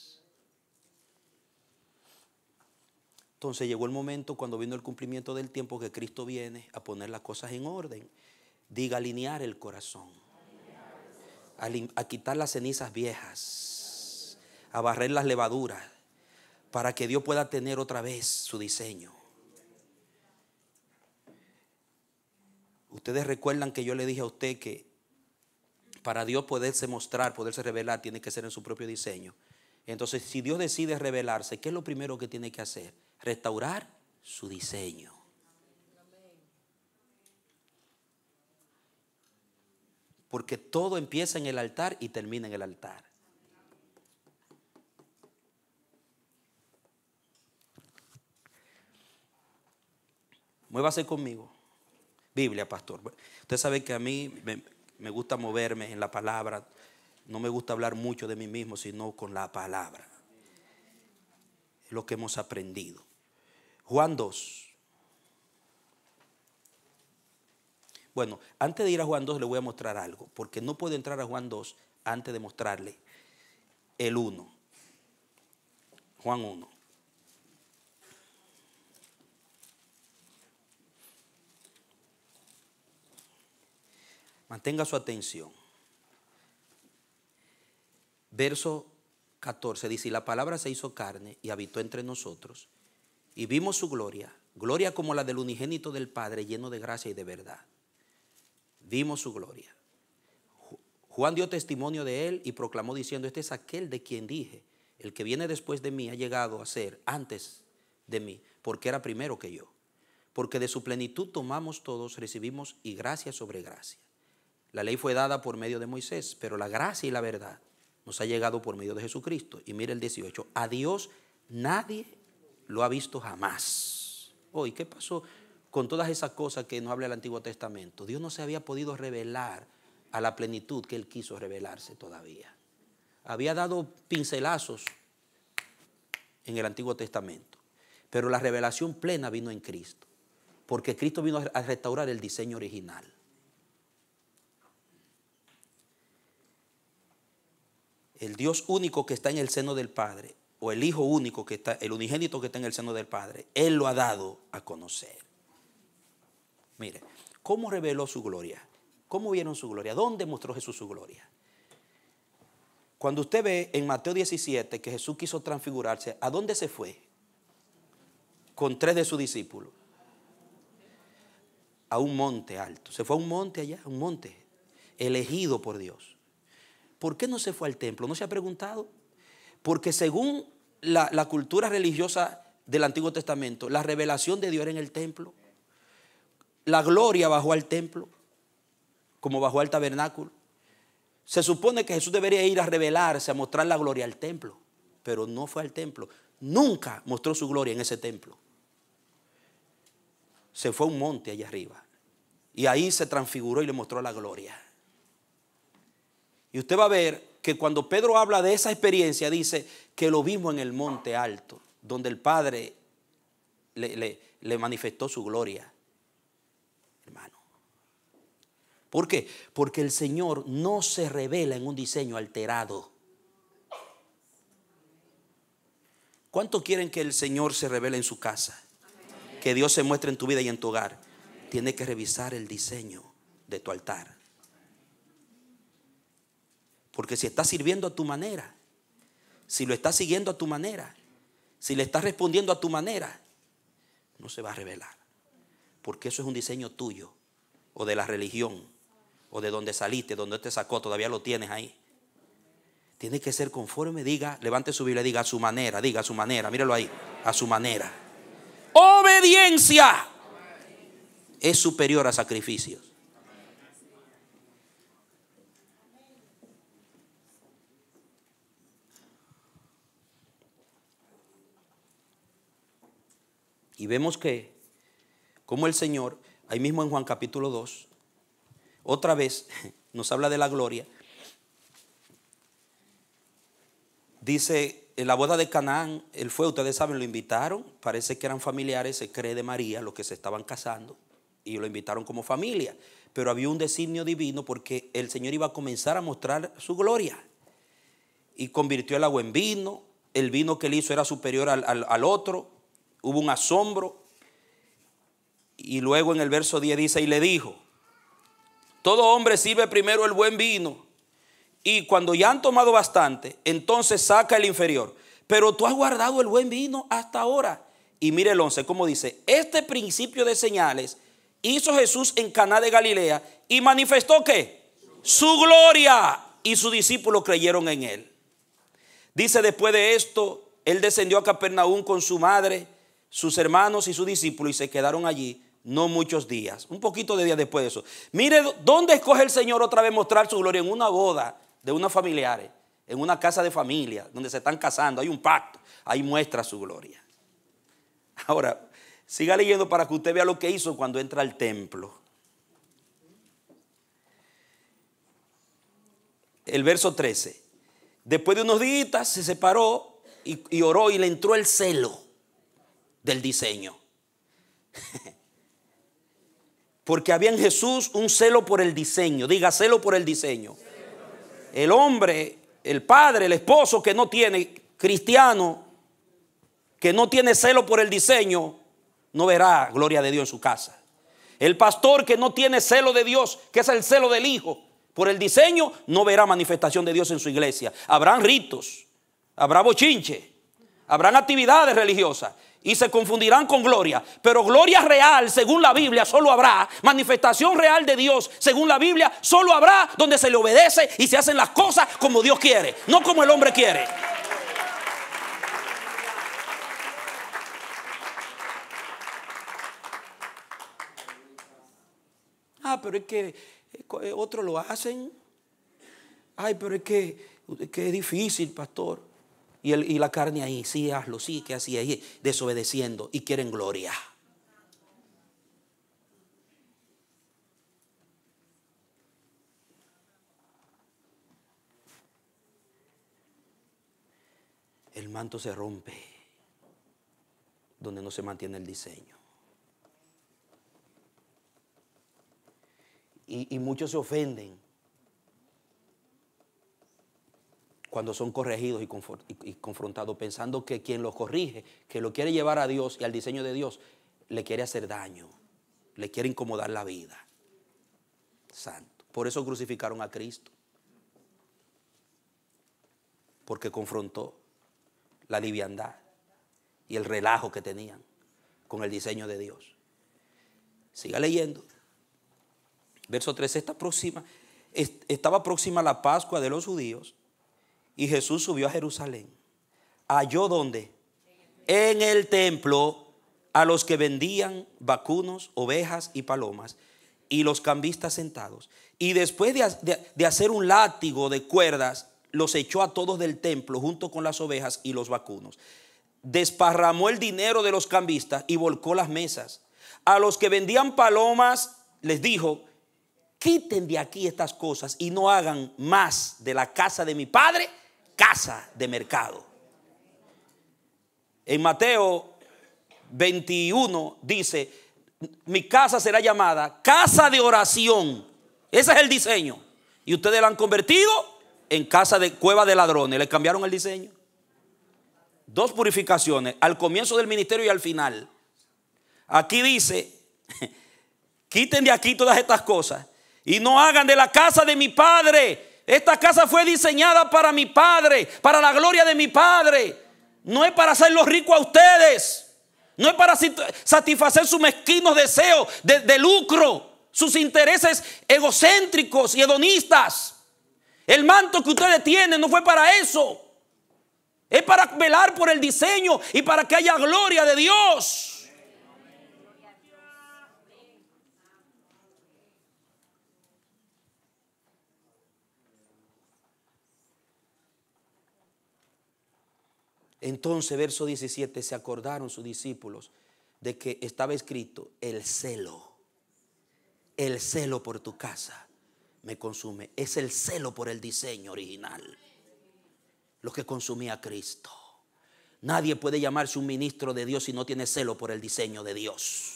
Entonces llegó el momento, cuando vino el cumplimiento del tiempo, que Cristo viene a poner las cosas en orden. Diga, alinear el corazón, a quitar las cenizas viejas, a barrer las levaduras, para que Dios pueda tener otra vez su diseño. Ustedes recuerdan que yo le dije a usted que para Dios poderse mostrar, poderse revelar, tiene que ser en su propio diseño. Entonces, si Dios decide revelarse, ¿qué es lo primero que tiene que hacer? Restaurar su diseño. Porque todo empieza en el altar y termina en el altar. Muévase conmigo. Biblia, pastor. Usted sabe que a mí me gusta moverme en la palabra. No me gusta hablar mucho de mí mismo, sino con la palabra. Es lo que hemos aprendido. Juan 2. Bueno, antes de ir a Juan 2 le voy a mostrar algo, porque no puedo entrar a Juan 2 antes de mostrarle el 1. Juan 1. Mantenga su atención. Verso 14 dice: y la palabra se hizo carne y habitó entre nosotros, y vimos su gloria, gloria como la del unigénito del Padre, lleno de gracia y de verdad. Vimos su gloria. Juan dio testimonio de él y proclamó diciendo: este es aquel de quien dije, el que viene después de mí ha llegado a ser antes de mí, porque era primero que yo. Porque de su plenitud tomamos todos, recibimos y gracia sobre gracia. La ley fue dada por medio de Moisés, pero la gracia y la verdad nos ha llegado por medio de Jesucristo. Y mire el 18: a Dios nadie lo ha visto jamás. Hoy, ¿qué pasó con todas esas cosas que nos habla el Antiguo Testamento, Dios no se había podido revelar a la plenitud que Él quiso revelarse todavía. Había dado pincelazos en el Antiguo Testamento, pero la revelación plena vino en Cristo, porque Cristo vino a restaurar el diseño original. El Dios único que está en el seno del Padre, o el Hijo único que está, el unigénito que está en el seno del Padre, Él lo ha dado a conocer. Mire, ¿cómo reveló su gloria? ¿Cómo vieron su gloria? ¿Dónde mostró Jesús su gloria? Cuando usted ve en Mateo 17 que Jesús quiso transfigurarse, ¿a dónde se fue? Con 3 de sus discípulos. A un monte alto. Se fue a un monte allá, un monte elegido por Dios. ¿Por qué no se fue al templo? ¿No se ha preguntado? Porque según la cultura religiosa del Antiguo Testamento, la revelación de Dios era en el templo. La gloria bajó al templo, como bajó al tabernáculo. Se supone que Jesús debería ir a revelarse, a mostrar la gloria al templo, pero no fue al templo. Nunca mostró su gloria en ese templo. Se fue a un monte allá arriba y ahí se transfiguró y le mostró la gloria. Y usted va a ver que cuando Pedro habla de esa experiencia, dice que lo vimos en el monte alto, donde el Padre le manifestó su gloria. Hermano. ¿Por qué? Porque el Señor no se revela en un diseño alterado. ¿Cuánto quieren que el Señor se revele en su casa? Que Dios se muestre en tu vida y en tu hogar. Tienes que revisar el diseño de tu altar. Porque si estás sirviendo a tu manera, si lo estás siguiendo a tu manera, si le estás respondiendo a tu manera, no se va a revelar. Porque eso es un diseño tuyo, o de la religión, o de donde saliste, donde te sacó, todavía lo tienes ahí. Tiene que ser conforme, diga, levante su Biblia, diga a su manera, míralo ahí, a su manera. Obediencia es superior a sacrificios. Y vemos que, como el Señor, ahí mismo en Juan capítulo 2, otra vez nos habla de la gloria. Dice, en la boda de Canaán, él fue, ustedes saben, lo invitaron, parece que eran familiares, se cree de María, los que se estaban casando, y lo invitaron como familia. Pero había un designio divino porque el Señor iba a comenzar a mostrar su gloria. Y convirtió el agua en vino, el vino que él hizo era superior al otro. Hubo un asombro. Y luego en el verso 10 dice, y le dijo, todo hombre sirve primero el buen vino, y cuando ya han tomado bastante, entonces saca el inferior. Pero tú has guardado el buen vino hasta ahora. Y mire el 11, como dice, este principio de señales hizo Jesús en Caná de Galilea y manifestó ¿qué? Su gloria, y sus discípulos creyeron en él. Dice, después de esto, él descendió a Capernaum con su madre, sus hermanos y sus discípulos, y se quedaron allí no muchos días, un poquito de días después de eso. Mire dónde escoge el Señor otra vez mostrar su gloria: en una boda de unos familiares, en una casa de familia donde se están casando, hay un pacto, ahí muestra su gloria. Ahora, siga leyendo para que usted vea lo que hizo cuando entra al templo. El verso 13, después de unos días se separó y oró, y le entró el celo del diseño. Porque había en Jesús un celo por el diseño. Diga, celo por el diseño. El hombre, el padre, el esposo que no tiene, cristiano, que no tiene celo por el diseño, no verá gloria de Dios en su casa. El pastor que no tiene celo de Dios, que es el celo del Hijo, por el diseño, no verá manifestación de Dios en su iglesia. Habrán ritos, habrá bochinche, habrán actividades religiosas, y se confundirán con gloria. Pero gloria real, según la Biblia, solo habrá. Manifestación real de Dios, según la Biblia, solo habrá donde se le obedece y se hacen las cosas como Dios quiere, no como el hombre quiere. Pero es que otros lo hacen. Pero es que es difícil, pastor. Y la carne ahí, sí, hazlo, sí, que así, ahí, desobedeciendo, y quieren gloria. el manto se rompe donde no se mantiene el diseño. Y muchos se ofenden cuando son corregidos y confrontados, pensando que quien los corrige, que lo quiere llevar a Dios y al diseño de Dios, le quiere hacer daño, le quiere incomodar la vida. Santo. Por eso crucificaron a Cristo, porque confrontó la liviandad y el relajo que tenían con el diseño de Dios. Siga leyendo. Verso 13, estaba próxima la Pascua de los judíos y Jesús subió a Jerusalén. Halló ¿dónde? En el templo a los que vendían vacunos, ovejas y palomas y los cambistas sentados. Y después de hacer un látigo de cuerdas, los echó a todos del templo junto con las ovejas y los vacunos. Desparramó el dinero de los cambistas y volcó las mesas. A los que vendían palomas les dijo: quiten de aquí estas cosas y no hagan más de la casa de mi padre casa de mercado. En Mateo 21 dice: mi casa será llamada casa de oración. Ese es el diseño. Y ustedes la han convertido en casa de cueva de ladrones. Le cambiaron el diseño. Dos purificaciones, al comienzo del ministerio y al final. Aquí dice: quiten de aquí todas estas cosas y no hagan de la casa de mi padre. Esta casa fue diseñada para mi padre, para la gloria de mi padre. No es para hacerlos ricos a ustedes. No es para satisfacer sus mezquinos deseos de lucro, sus intereses egocéntricos y hedonistas. El manto que ustedes tienen no fue para eso. Es para velar por el diseño y para que haya gloria de Dios. Entonces, verso 17, se acordaron sus discípulos de que estaba escrito: el celo por tu casa me consume. Es el celo por el diseño original lo que consumía a Cristo. Nadie puede llamarse un ministro de Dios si no tiene celo por el diseño de Dios.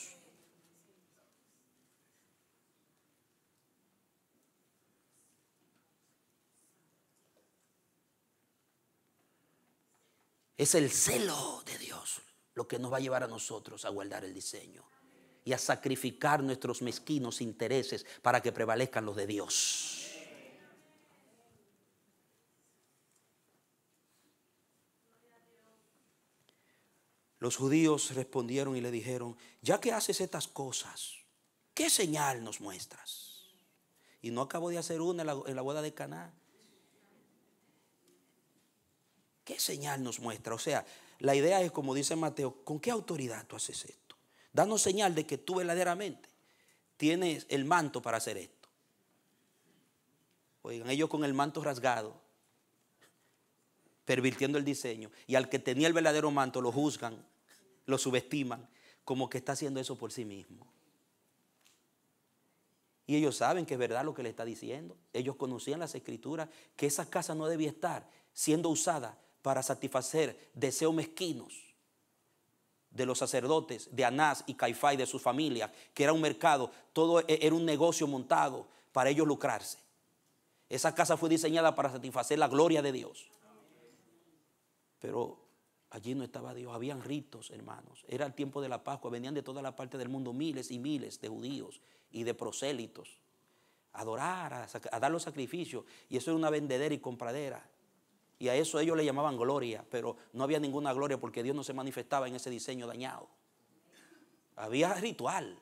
Es el celo de Dios lo que nos va a llevar a nosotros a guardar el diseño y a sacrificar nuestros mezquinos intereses para que prevalezcan los de Dios. Los judíos respondieron y le dijeron: ya que haces estas cosas, ¿qué señal nos muestras? Y no acabo de hacer una en la boda de Caná. ¿Qué señal nos muestra? O sea, la idea es, como dice Mateo: ¿con qué autoridad tú haces esto? Danos señal de que tú verdaderamente tienes el manto para hacer esto. Oigan, ellos con el manto rasgado, pervirtiendo el diseño, y al que tenía el verdadero manto lo juzgan, lo subestiman, como que está haciendo eso por sí mismo. Y ellos saben que es verdad lo que le está diciendo. Ellos conocían las escrituras, que esa casa no debía estar siendo usada para satisfacer deseos mezquinos de los sacerdotes, de Anás y Caifás y de sus familias, que era un mercado, todo era un negocio montado para ellos lucrarse. Esa casa fue diseñada para satisfacer la gloria de Dios. Pero allí no estaba Dios, habían ritos, hermanos. Era el tiempo de la Pascua, venían de toda la parte del mundo miles y miles de judíos y de prosélitos a adorar, a dar los sacrificios. Y eso era una vendedera y compradera. Y a eso ellos le llamaban gloria, pero no había ninguna gloria porque Dios no se manifestaba en ese diseño dañado. Había ritual,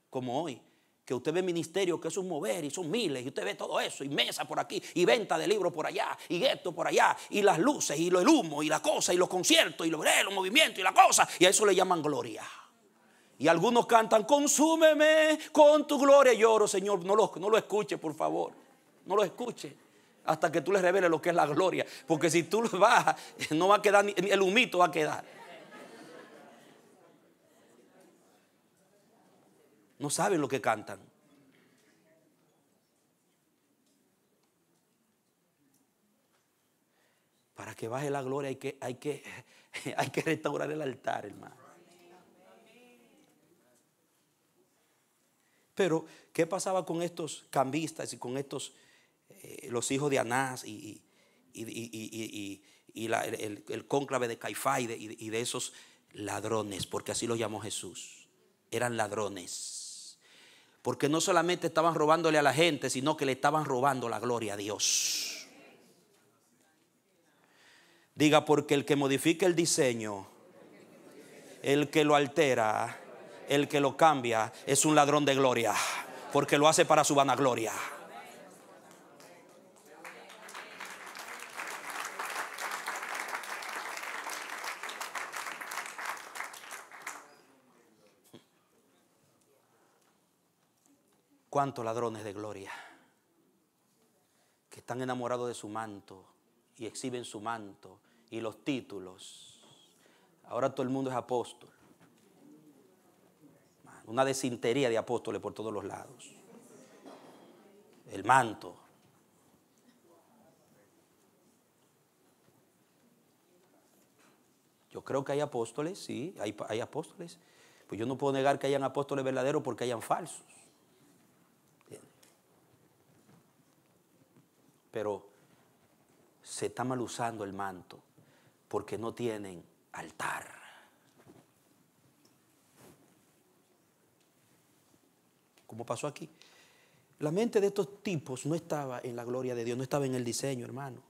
como hoy, que usted ve ministerio que es un mover y son miles, y usted ve todo eso, y mesa por aquí, y venta de libros por allá, y esto por allá, y las luces, y el humo, y la cosa, y los conciertos, y los movimientos, y la cosa, y a eso le llaman gloria. Y algunos cantan: consúmeme con tu gloria. Lloro, Señor, no lo escuche, por favor, no lo escuche hasta que tú le reveles lo que es la gloria, porque si tú lo bajas, no va a quedar, ni el humito va a quedar. No saben lo que cantan. Para que baje la gloria hay que restaurar el altar, hermano. Pero, ¿qué pasaba con estos cambistas y con estos, los hijos de Anás y el cónclave de Caifás y de esos ladrones? Porque así lo llamó Jesús. Eran ladrones. Porque no solamente estaban robándole a la gente, sino que le estaban robando la gloria a Dios. Diga, porque el que modifica el diseño, el que lo altera, el que lo cambia, es un ladrón de gloria, porque lo hace para su vanagloria. ¿Cuántos ladrones de gloria que están enamorados de su manto y exhiben su manto y los títulos? Ahora todo el mundo es apóstol. Una desintería de apóstoles por todos los lados. El manto. Yo creo que hay apóstoles, sí, hay apóstoles. Pues yo no puedo negar que hayan apóstoles verdaderos porque hayan falsos. Pero se está mal usando el manto porque no tienen altar. Como pasó aquí. La mente de estos tipos no estaba en la gloria de Dios, no estaba en el diseño, hermano.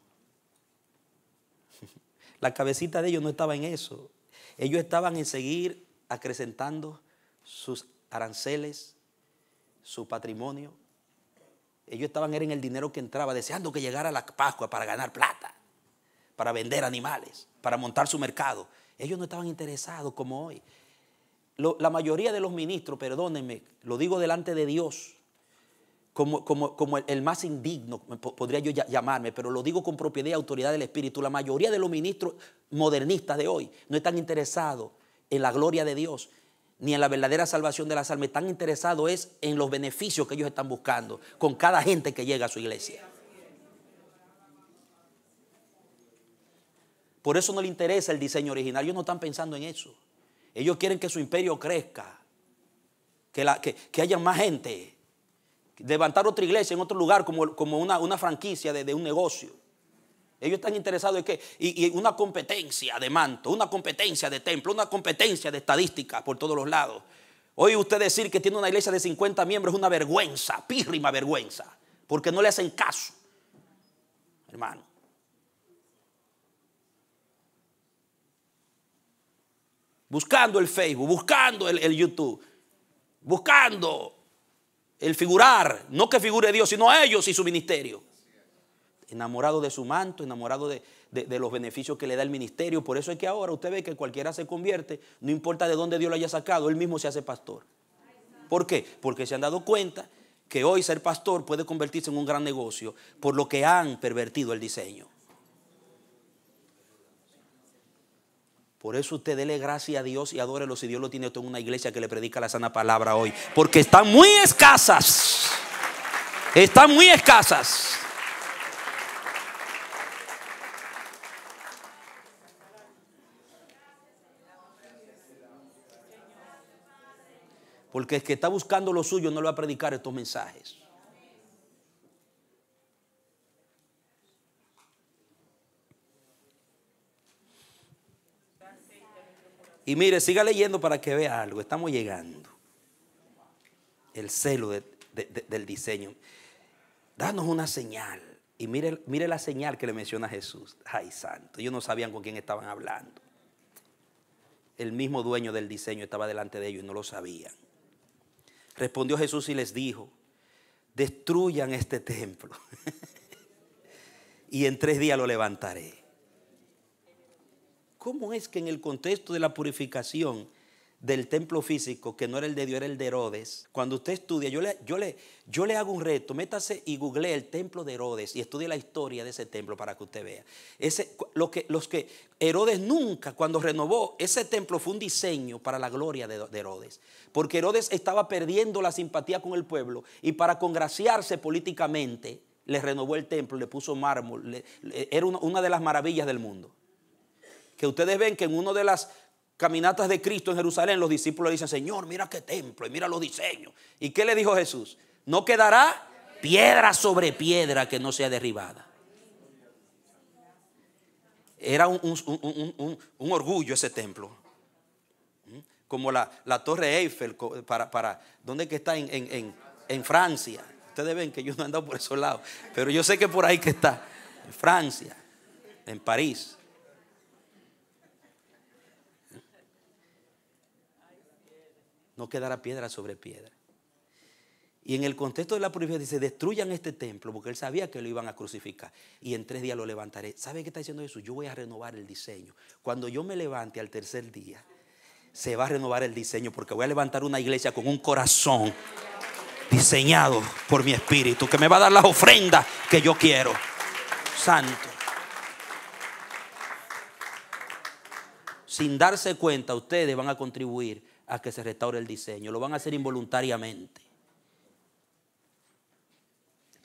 La cabecita de ellos no estaba en eso. Ellos estaban en seguir acrecentando sus aranceles, su patrimonio. Ellos estaban en el dinero que entraba, deseando que llegara la Pascua para ganar plata, para vender animales, para montar su mercado. Ellos no estaban interesados como hoy. La mayoría de los ministros, perdónenme, lo digo delante de Dios, como el más indigno, podría yo llamarme, pero lo digo con propiedad y autoridad del Espíritu. La mayoría de los ministros modernistas de hoy no están interesados en la gloria de Dios, ni en la verdadera salvación de las almas. Están interesados es en los beneficios que ellos están buscando con cada gente que llega a su iglesia. Por eso no les interesa el diseño original. Ellos no están pensando en eso. Ellos quieren que su imperio crezca, que haya más gente, levantar otra iglesia en otro lugar como una franquicia de un negocio. Ellos están interesados en que y una competencia de manto, una competencia de templo, una competencia de estadística por todos los lados. Hoy usted decir que tiene una iglesia de 50 miembros es una vergüenza, pírrima vergüenza, porque no le hacen caso, hermano. Buscando el Facebook, buscando el YouTube, buscando el figurar, no que figure Dios, sino a ellos y su ministerio. Enamorado de su manto, enamorado de los beneficios que le da el ministerio. Por eso es que ahora usted ve que cualquiera se convierte, no importa de dónde Dios lo haya sacado, él mismo se hace pastor. ¿Por qué? Porque se han dado cuenta que hoy ser pastor puede convertirse en un gran negocio por lo que han pervertido el diseño. Por eso usted dele gracias a Dios y adórelo si Dios lo tiene todo en una iglesia que le predica la sana palabra hoy. Porque están muy escasas. Están muy escasas. Porque el que está buscando lo suyo no le va a predicar estos mensajes. Y mire, siga leyendo para que vea algo. Estamos llegando. El celo del diseño. Danos una señal. Y mire la señal que le menciona Jesús. Ay, santo. Ellos no sabían con quién estaban hablando. El mismo dueño del diseño estaba delante de ellos y no lo sabían. Respondió Jesús y les dijo: destruyan este templo y en 3 días lo levantaré. ¿Cómo es que en el contexto de la purificación del templo físico, que no era el de Dios, era el de Herodes, cuando usted estudia, yo le hago un reto, métase y googlee el templo de Herodes y estudie la historia de ese templo para que usted vea. Herodes nunca, cuando renovó ese templo, fue un diseño para la gloria de Herodes, porque Herodes estaba perdiendo la simpatía con el pueblo y para congraciarse políticamente le renovó el templo, le puso mármol. Era una de las maravillas del mundo. Que ustedes ven que en una de las caminatas de Cristo en Jerusalén, los discípulos le dicen: Señor, mira qué templo y mira los diseños. ¿Y qué le dijo Jesús? No quedará piedra sobre piedra que no sea derribada. Era un orgullo ese templo. Como la Torre Eiffel, ¿dónde que está? En Francia. Ustedes ven que yo no he andado por esos lados, pero yo sé que por ahí que está. En Francia, en París. No quedará piedra sobre piedra. Y en el contexto de la purificación dice: destruyan este templo, porque él sabía que lo iban a crucificar. Y en 3 días lo levantaré. ¿Sabe qué está diciendo Jesús? Yo voy a renovar el diseño. Cuando yo me levante al tercer día, se va a renovar el diseño, porque voy a levantar una iglesia con un corazón diseñado por mi espíritu, que me va a dar las ofrendas que yo quiero. Santo. Sin darse cuenta, ustedes van a contribuir a que se restaure el diseño. Lo van a hacer involuntariamente.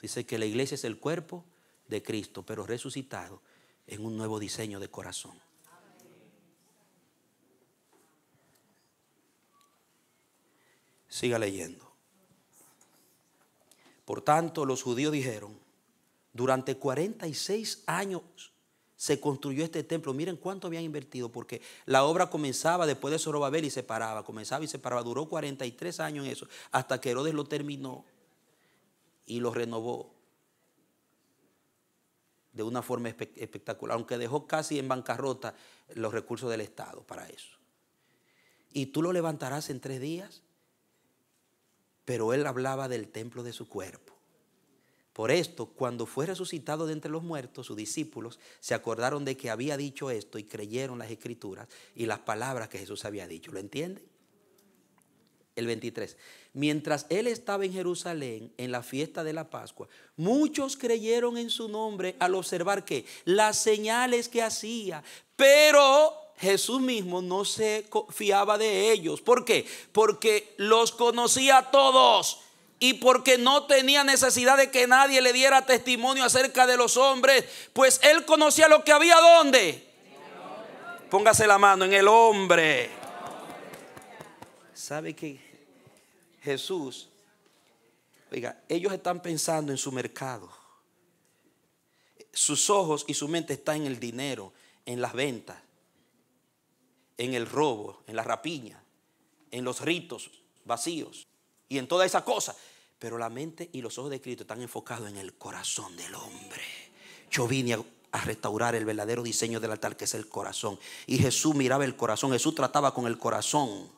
Dice que la iglesia es el cuerpo de Cristo, pero resucitado en un nuevo diseño de corazón. Siga leyendo. Por tanto, los judíos dijeron: durante 46 años se construyó este templo. Miren cuánto habían invertido, porque la obra comenzaba después de Zorobabel y se paraba. Comenzaba y se paraba. Duró 43 años en eso, hasta que Herodes lo terminó y lo renovó de una forma espectacular, aunque dejó casi en bancarrota los recursos del Estado para eso. Y tú lo levantarás en 3 días. Pero él hablaba del templo de su cuerpo. Por esto, cuando fue resucitado de entre los muertos, sus discípulos se acordaron de que había dicho esto y creyeron las escrituras y las palabras que Jesús había dicho. ¿Lo entienden? El 23. Mientras él estaba en Jerusalén en la fiesta de la Pascua, muchos creyeron en su nombre al observar que las señales que hacía, pero Jesús mismo no se fiaba de ellos. ¿Por qué? Porque los conocía a todos y porque no tenía necesidad de que nadie le diera testimonio acerca de los hombres, pues él conocía lo que había. ¿Dónde? Póngase la mano en el hombre. ¿Sabe que Jesús, oiga, ellos están pensando en su mercado? Sus ojos y su mente están en el dinero, en las ventas, en el robo, en la rapiña, en los ritos vacíos y en toda esa cosa. Pero la mente y los ojos de Cristo están enfocados en el corazón del hombre. Yo vine a restaurar el verdadero diseño del altar, que es el corazón. Y Jesús miraba el corazón, Jesús trataba con el corazón,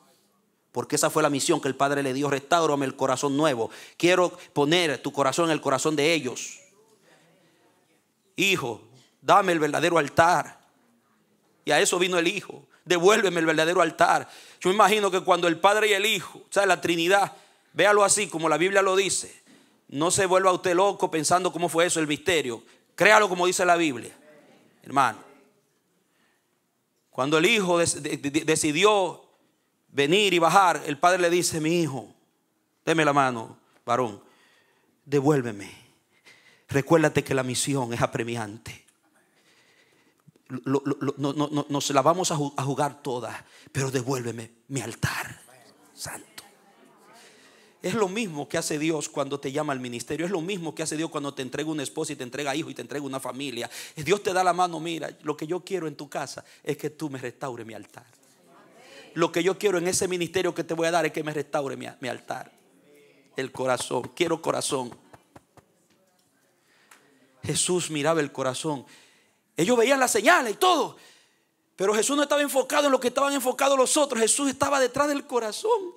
porque esa fue la misión que el Padre le dio: restáurame el corazón nuevo. Quiero poner tu corazón en el corazón de ellos. Hijo, dame el verdadero altar. Y a eso vino el Hijo: devuélveme el verdadero altar. Yo me imagino que cuando el Padre y el Hijo, o sea, la Trinidad, véalo así como la Biblia lo dice. No se vuelva usted loco pensando cómo fue eso, el misterio. Créalo como dice la Biblia, hermano. Cuando el Hijo decidió venir y bajar, el Padre le dice: mi hijo, deme la mano, varón, devuélveme. Recuérdate que la misión es apremiante. Nos la vamos a jugar todas, pero devuélveme mi altar santo. Es lo mismo que hace Dios cuando te llama al ministerio. Es lo mismo que hace Dios cuando te entrega una esposa y te entrega hijos y te entrega una familia. Dios te da la mano: mira, lo que yo quiero en tu casa es que tú me restaures mi altar. Lo que yo quiero en ese ministerio que te voy a dar es que me restaure mi altar. El corazón, quiero corazón. Jesús miraba el corazón. Ellos veían las señales y todo, pero Jesús no estaba enfocado en lo que estaban enfocados los otros. Jesús estaba detrás del corazón.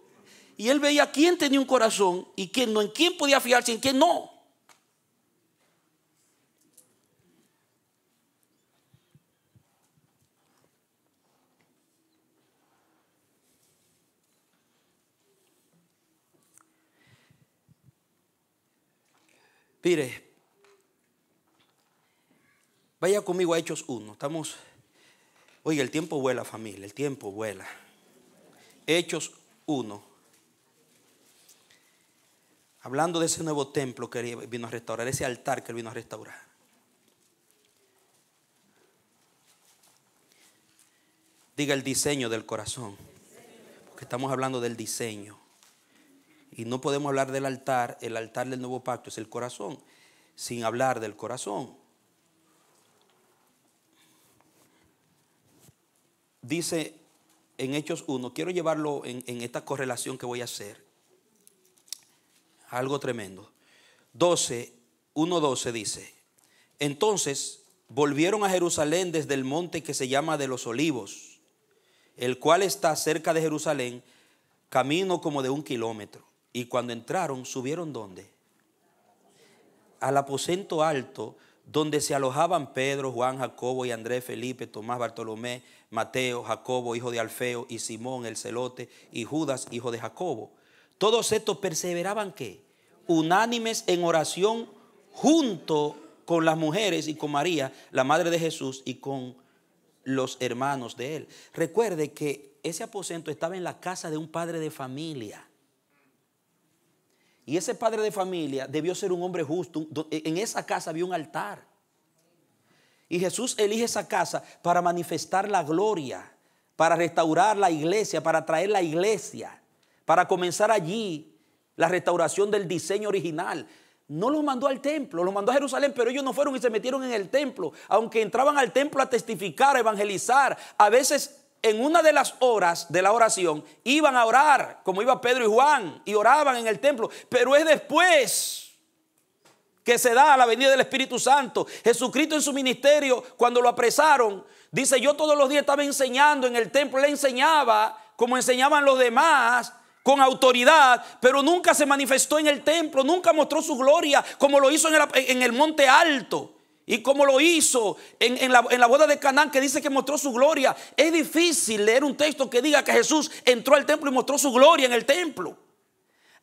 Y él veía quién tenía un corazón y quién no, en quién podía fiarse y en quién no. Mire, vaya conmigo a Hechos 1. Oiga, el tiempo vuela, familia, el tiempo vuela. Hechos 1. Hablando de ese nuevo templo que él vino a restaurar, ese altar que él vino a restaurar. Diga el diseño del corazón. Porque estamos hablando del diseño. Y no podemos hablar del altar. El altar del nuevo pacto es el corazón, sin hablar del corazón. Dice en Hechos 1, quiero llevarlo en esta correlación que voy a hacer. Algo tremendo. 1:12 dice: entonces volvieron a Jerusalén desde el monte que se llama de los Olivos, el cual está cerca de Jerusalén, camino como de 1 kilómetro. Y cuando entraron, subieron ¿dónde? Al aposento alto, donde se alojaban Pedro, Juan, Jacobo y Andrés, Felipe, Tomás, Bartolomé, Mateo, Jacobo, hijo de Alfeo, y Simón el celote, y Judas, hijo de Jacobo. Todos estos perseveraban ¿qué? Unánimes en oración, junto con las mujeres y con María, la madre de Jesús, y con los hermanos de él. Recuerde que ese aposento estaba en la casa de un padre de familia. Y ese padre de familia debió ser un hombre justo. En esa casa había un altar. Y Jesús elige esa casa para manifestar la gloria, para restaurar la iglesia, para traer la iglesia, para comenzar allí la restauración del diseño original. No los mandó al templo, los mandó a Jerusalén, pero ellos no fueron y se metieron en el templo. Aunque entraban al templo a testificar, a evangelizar, a veces en una de las horas de la oración iban a orar, como iba Pedro y Juan, y oraban en el templo. Pero es después que se da la venida del Espíritu Santo. Jesucristo en su ministerio, cuando lo apresaron, dice: yo todos los días estaba enseñando en el templo. Él enseñaba como enseñaban los demás, con autoridad, pero nunca se manifestó en el templo, nunca mostró su gloria como lo hizo en el monte alto. Y como lo hizo en la boda de Canaán, que dice que mostró su gloria. Es difícil leer un texto que diga que Jesús entró al templo y mostró su gloria en el templo.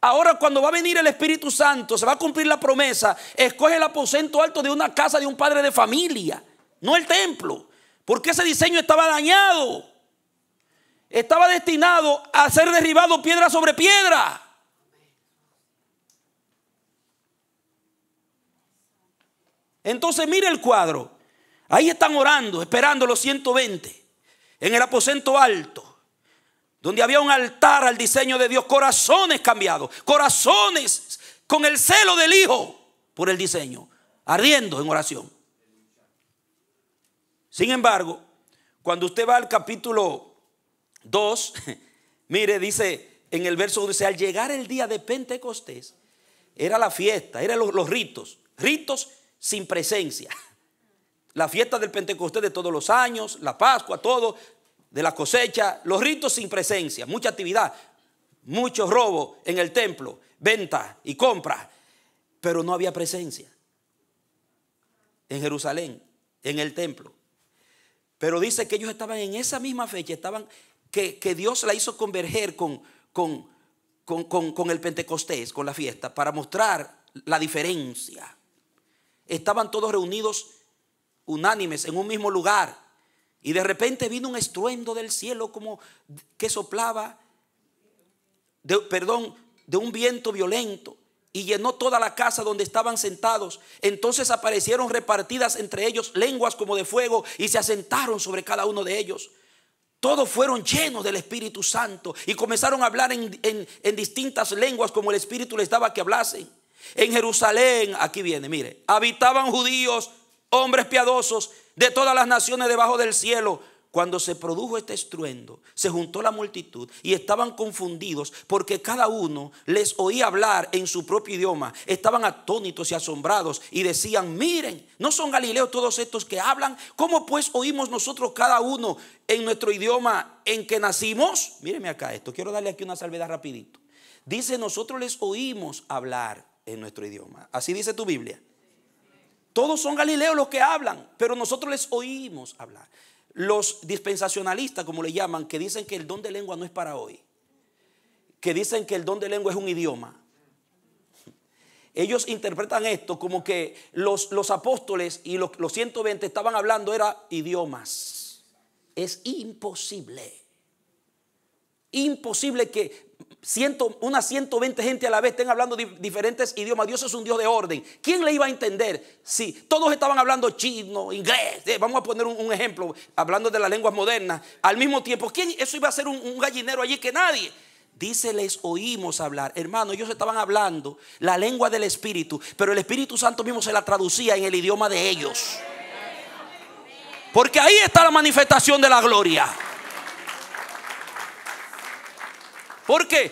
Ahora, cuando va a venir el Espíritu Santo, se va a cumplir la promesa. Escoge el aposento alto de una casa de un padre de familia, no el templo, porque ese diseño estaba dañado. Estaba destinado a ser derribado piedra sobre piedra. Entonces mire el cuadro. Ahí están orando, esperando los 120 en el aposento alto, donde había un altar al diseño de Dios. Corazones cambiados, corazones con el celo del Hijo por el diseño, ardiendo en oración. Sin embargo, cuando usted va al capítulo 2, mire, dice en el verso 11: al llegar el día de Pentecostés, era la fiesta, eran los ritos sin presencia. La fiesta del Pentecostés de todos los años, la Pascua, todo, de la cosecha, los ritos sin presencia, mucha actividad, mucho robo en el templo, venta y compra, pero no había presencia en Jerusalén, en el templo. Pero dice que ellos estaban en esa misma fecha, que Dios la hizo converger con el Pentecostés, con la fiesta, para mostrar la diferencia. Estaban todos reunidos unánimes en un mismo lugar, y de repente vino un estruendo del cielo como que soplaba de un viento violento, y llenó toda la casa donde estaban sentados. Entonces aparecieron repartidas entre ellos lenguas como de fuego, y se asentaron sobre cada uno de ellos. Todos fueron llenos del Espíritu Santo y comenzaron a hablar en distintas lenguas como el Espíritu les daba que hablasen. En Jerusalén, aquí viene, mire, habitaban judíos, hombres piadosos de todas las naciones debajo del cielo. Cuando se produjo este estruendo, se juntó la multitud y estaban confundidos, porque cada uno les oía hablar en su propio idioma. Estaban atónitos y asombrados y decían: miren, ¿no son galileos todos estos que hablan? ¿Cómo pues oímos nosotros cada uno en nuestro idioma en que nacimos? Míreme acá esto, quiero darle aquí una salvedad rapidito. Dice: nosotros les oímos hablar en nuestro idioma. Así dice tu Biblia. Todos son galileos los que hablan, pero nosotros les oímos hablar. Los dispensacionalistas, como le llaman, que dicen que el don de lengua no es para hoy, que dicen que el don de lengua es un idioma, ellos interpretan esto como que los apóstoles y los 120 estaban hablando era idiomas. Es imposible que unas 120 gente a la vez estén hablando diferentes idiomas. Dios es un Dios de orden. ¿Quién le iba a entender si todos estaban hablando chino, inglés? Vamos a poner un ejemplo, hablando de las lenguas modernas al mismo tiempo. ¿Quién? Eso iba a ser un gallinero allí que nadie. Dice, les oímos hablar. Hermano, ellos estaban hablando la lengua del Espíritu, pero el Espíritu Santo mismo se la traducía en el idioma de ellos. Porque ahí está la manifestación de la gloria. ¿Por qué?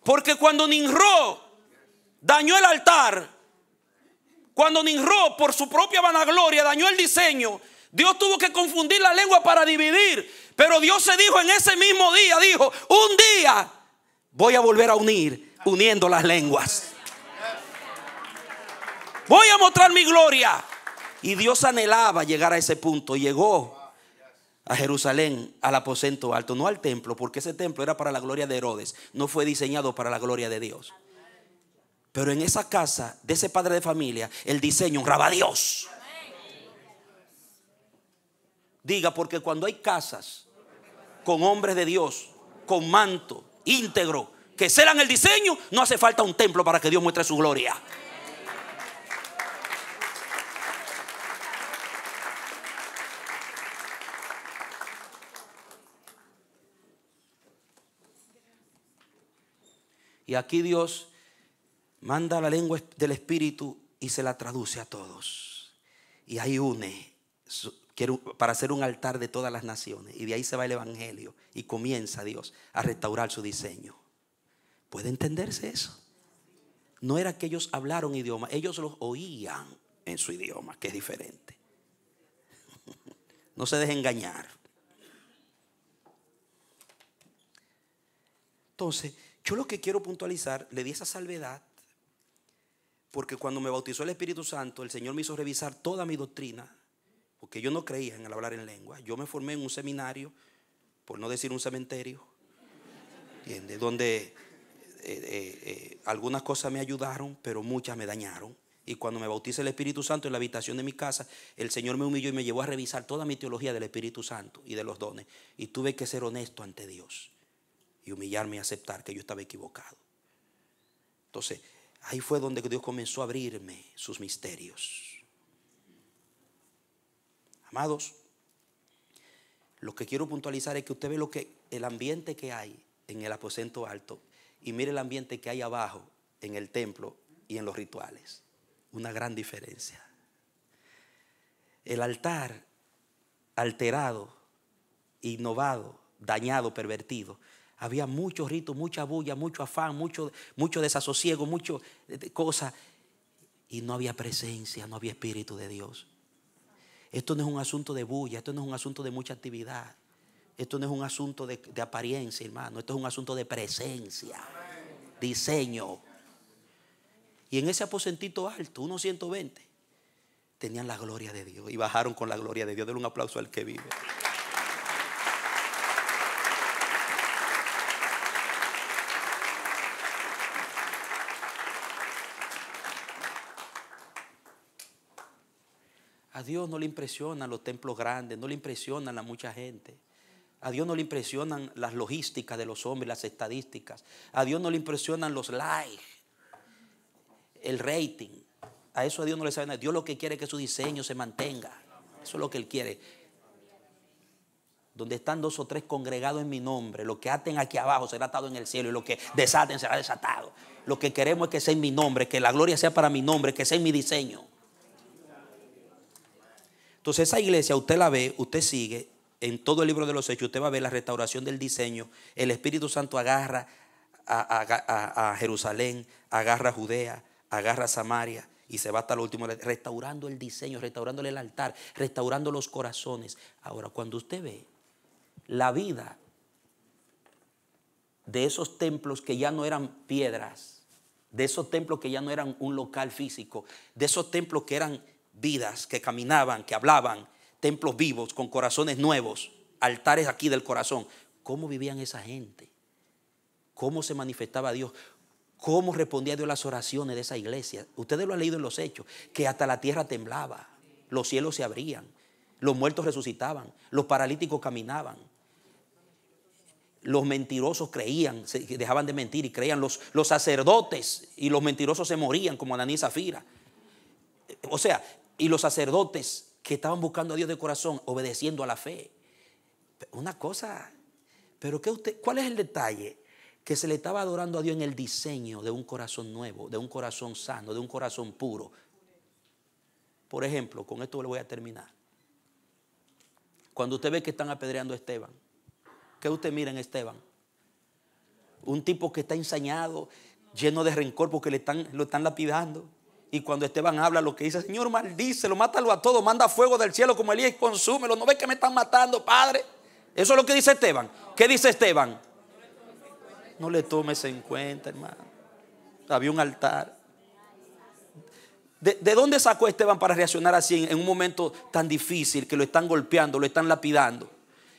Porque cuando Nimrod dañó el altar, cuando Nimrod por su propia vanagloria dañó el diseño, Dios tuvo que confundir la lengua para dividir. Pero Dios se dijo en ese mismo día, dijo, un día voy a volver a unir, uniendo las lenguas. Voy a mostrar mi gloria. Y Dios anhelaba llegar a ese punto. Llegó a Jerusalén, al aposento alto, no al templo, porque ese templo era para la gloria de Herodes, no fue diseñado para la gloria de Dios. Pero en esa casa de ese padre de familia, el diseño honraba a Dios. Diga, porque cuando hay casas con hombres de Dios, con manto íntegro, que celan el diseño, no hace falta un templo para que Dios muestre su gloria. Y aquí Dios manda la lengua del Espíritu y se la traduce a todos. Y ahí une para hacer un altar de todas las naciones. Y de ahí se va el evangelio y comienza Dios a restaurar su diseño. ¿Puede entenderse eso? No era que ellos hablaron idioma, ellos los oían en su idioma, que es diferente. No se deje engañar. Entonces, yo lo que quiero puntualizar, le di esa salvedad, porque cuando me bautizó el Espíritu Santo, el Señor me hizo revisar toda mi doctrina, porque yo no creía en el hablar en lengua. Yo me formé en un seminario, por no decir un cementerio, ¿entiendes? Donde algunas cosas me ayudaron, pero muchas me dañaron. Y cuando me bautiza el Espíritu Santo en la habitación de mi casa, el Señor me humilló y me llevó a revisar toda mi teología del Espíritu Santo y de los dones. Y tuve que ser honesto ante Dios y humillarme y aceptar que yo estaba equivocado. Entonces, ahí fue donde Dios comenzó a abrirme sus misterios. Amados, lo que quiero puntualizar es que usted ve el ambiente que hay en el aposento alto y mire el ambiente que hay abajo en el templo y en los rituales. Una gran diferencia. El altar alterado, innovado, dañado, pervertido. Había muchos ritos, mucha bulla, mucho afán, mucho desasosiego, mucho cosas. Y no había presencia, no había Espíritu de Dios. Esto no es un asunto de bulla, esto no es un asunto de mucha actividad. Esto no es un asunto de apariencia, hermano. Esto es un asunto de presencia, diseño. Y en ese aposentito alto, unos 120, tenían la gloria de Dios. Y bajaron con la gloria de Dios. Denle un aplauso al que vive. A Dios no le impresionan los templos grandes, no le impresionan a mucha gente. A Dios no le impresionan las logísticas de los hombres, las estadísticas. A Dios no le impresionan los likes, el rating. A eso a Dios no le sabe nada. Dios lo que quiere es que su diseño se mantenga. Eso es lo que Él quiere. Donde están 2 o 3 congregados en mi nombre, lo que aten aquí abajo será atado en el cielo y lo que desaten será desatado. Lo que queremos es que sea en mi nombre, que la gloria sea para mi nombre, que sea en mi diseño. Entonces esa iglesia usted la ve, usted sigue en todo el libro de los Hechos, usted va a ver la restauración del diseño. El Espíritu Santo agarra a Jerusalén, agarra a Judea, agarra a Samaria y se va hasta lo último, restaurando el diseño, restaurándole el altar, restaurando los corazones. Ahora, cuando usted ve la vida de esos templos que ya no eran piedras, de esos templos que ya no eran un local físico, de esos templos que eran vidas, que caminaban, que hablaban, templos vivos con corazones nuevos, altares aquí del corazón. ¿Cómo vivían esa gente? ¿Cómo se manifestaba Dios? ¿Cómo respondía Dios las oraciones de esa iglesia? Ustedes lo han leído en los Hechos, que hasta la tierra temblaba, los cielos se abrían, los muertos resucitaban, los paralíticos caminaban. Los mentirosos creían, dejaban de mentir y creían. Los sacerdotes y los mentirosos se morían, como Ananías y Zafira. O sea, y los sacerdotes que estaban buscando a Dios de corazón, obedeciendo a la fe. Una cosa, pero ¿cuál es el detalle? Que se le estaba adorando a Dios en el diseño de un corazón nuevo, de un corazón sano, de un corazón puro. Por ejemplo, con esto le voy a terminar. Cuando usted ve que están apedreando a Esteban, ¿qué usted mira en Esteban? Un tipo que está ensañado, lleno de rencor porque lo están lapidando. Y cuando Esteban habla, lo que dice: Señor, maldícelo, mátalo a todos, manda fuego del cielo como Elías y consúmelo. ¿No ves que me están matando, Padre? Eso es lo que dice Esteban. ¿Qué dice Esteban? No le tomes en cuenta, hermano. Había un altar. ¿De dónde sacó Esteban para reaccionar así en un momento tan difícil, que lo están golpeando, lo están lapidando?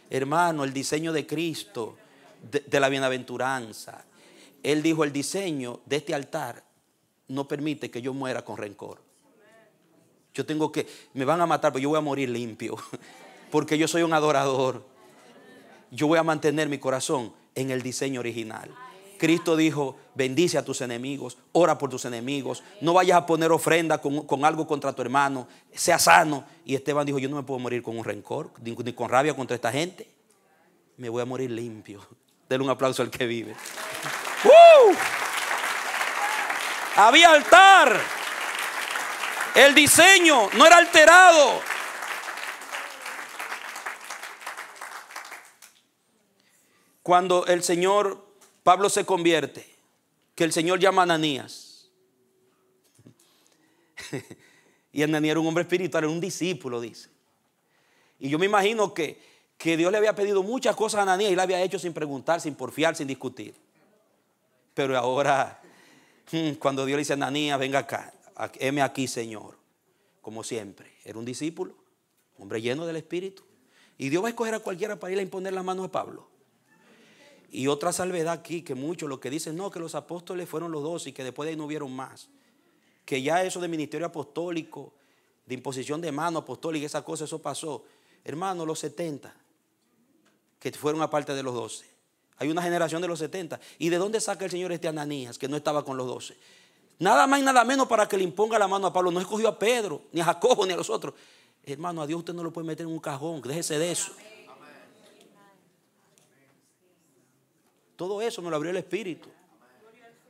Hermano, el diseño de Cristo, de la bienaventuranza. Él dijo: el diseño de este altar no permite que yo muera con rencor. Me van a matar, pero yo voy a morir limpio, porque yo soy un adorador. Yo voy a mantener mi corazón en el diseño original. Cristo dijo: bendice a tus enemigos, ora por tus enemigos, no vayas a poner ofrenda con algo contra tu hermano, sea sano. Y Esteban dijo: yo no me puedo morir con un rencor, ni con rabia contra esta gente. Me voy a morir limpio. Denle un aplauso al que vive. Había altar. El diseño no era alterado. Cuando Pablo se convierte, que el Señor llama a Ananías. Y Ananías era un hombre espiritual, era un discípulo, dice. Y yo me imagino que Dios le había pedido muchas cosas a Ananías y la había hecho sin preguntar, sin porfiar, sin discutir. Pero ahora, cuando Dios le dice a Ananías: venga acá, heme aquí, Señor. Como siempre, era un discípulo, hombre lleno del Espíritu. Y Dios va a escoger a cualquiera para ir a imponer las manos a Pablo. Y otra salvedad aquí, que muchos lo que dicen: no, que los apóstoles fueron los 12 y que después de ahí no hubieron más. Que ya eso de ministerio apostólico, de imposición de mano apostólica, esa cosa, eso pasó. Hermano, los 70, que fueron aparte de los 12. Hay una generación de los 70. ¿Y de dónde saca el Señor Ananías, que no estaba con los 12? Nada más y nada menos para que le imponga la mano a Pablo. No escogió a Pedro, ni a Jacobo, ni a los otros. Hermano, a Dios usted no lo puede meter en un cajón. Déjese de eso. Todo eso me lo abrió el Espíritu.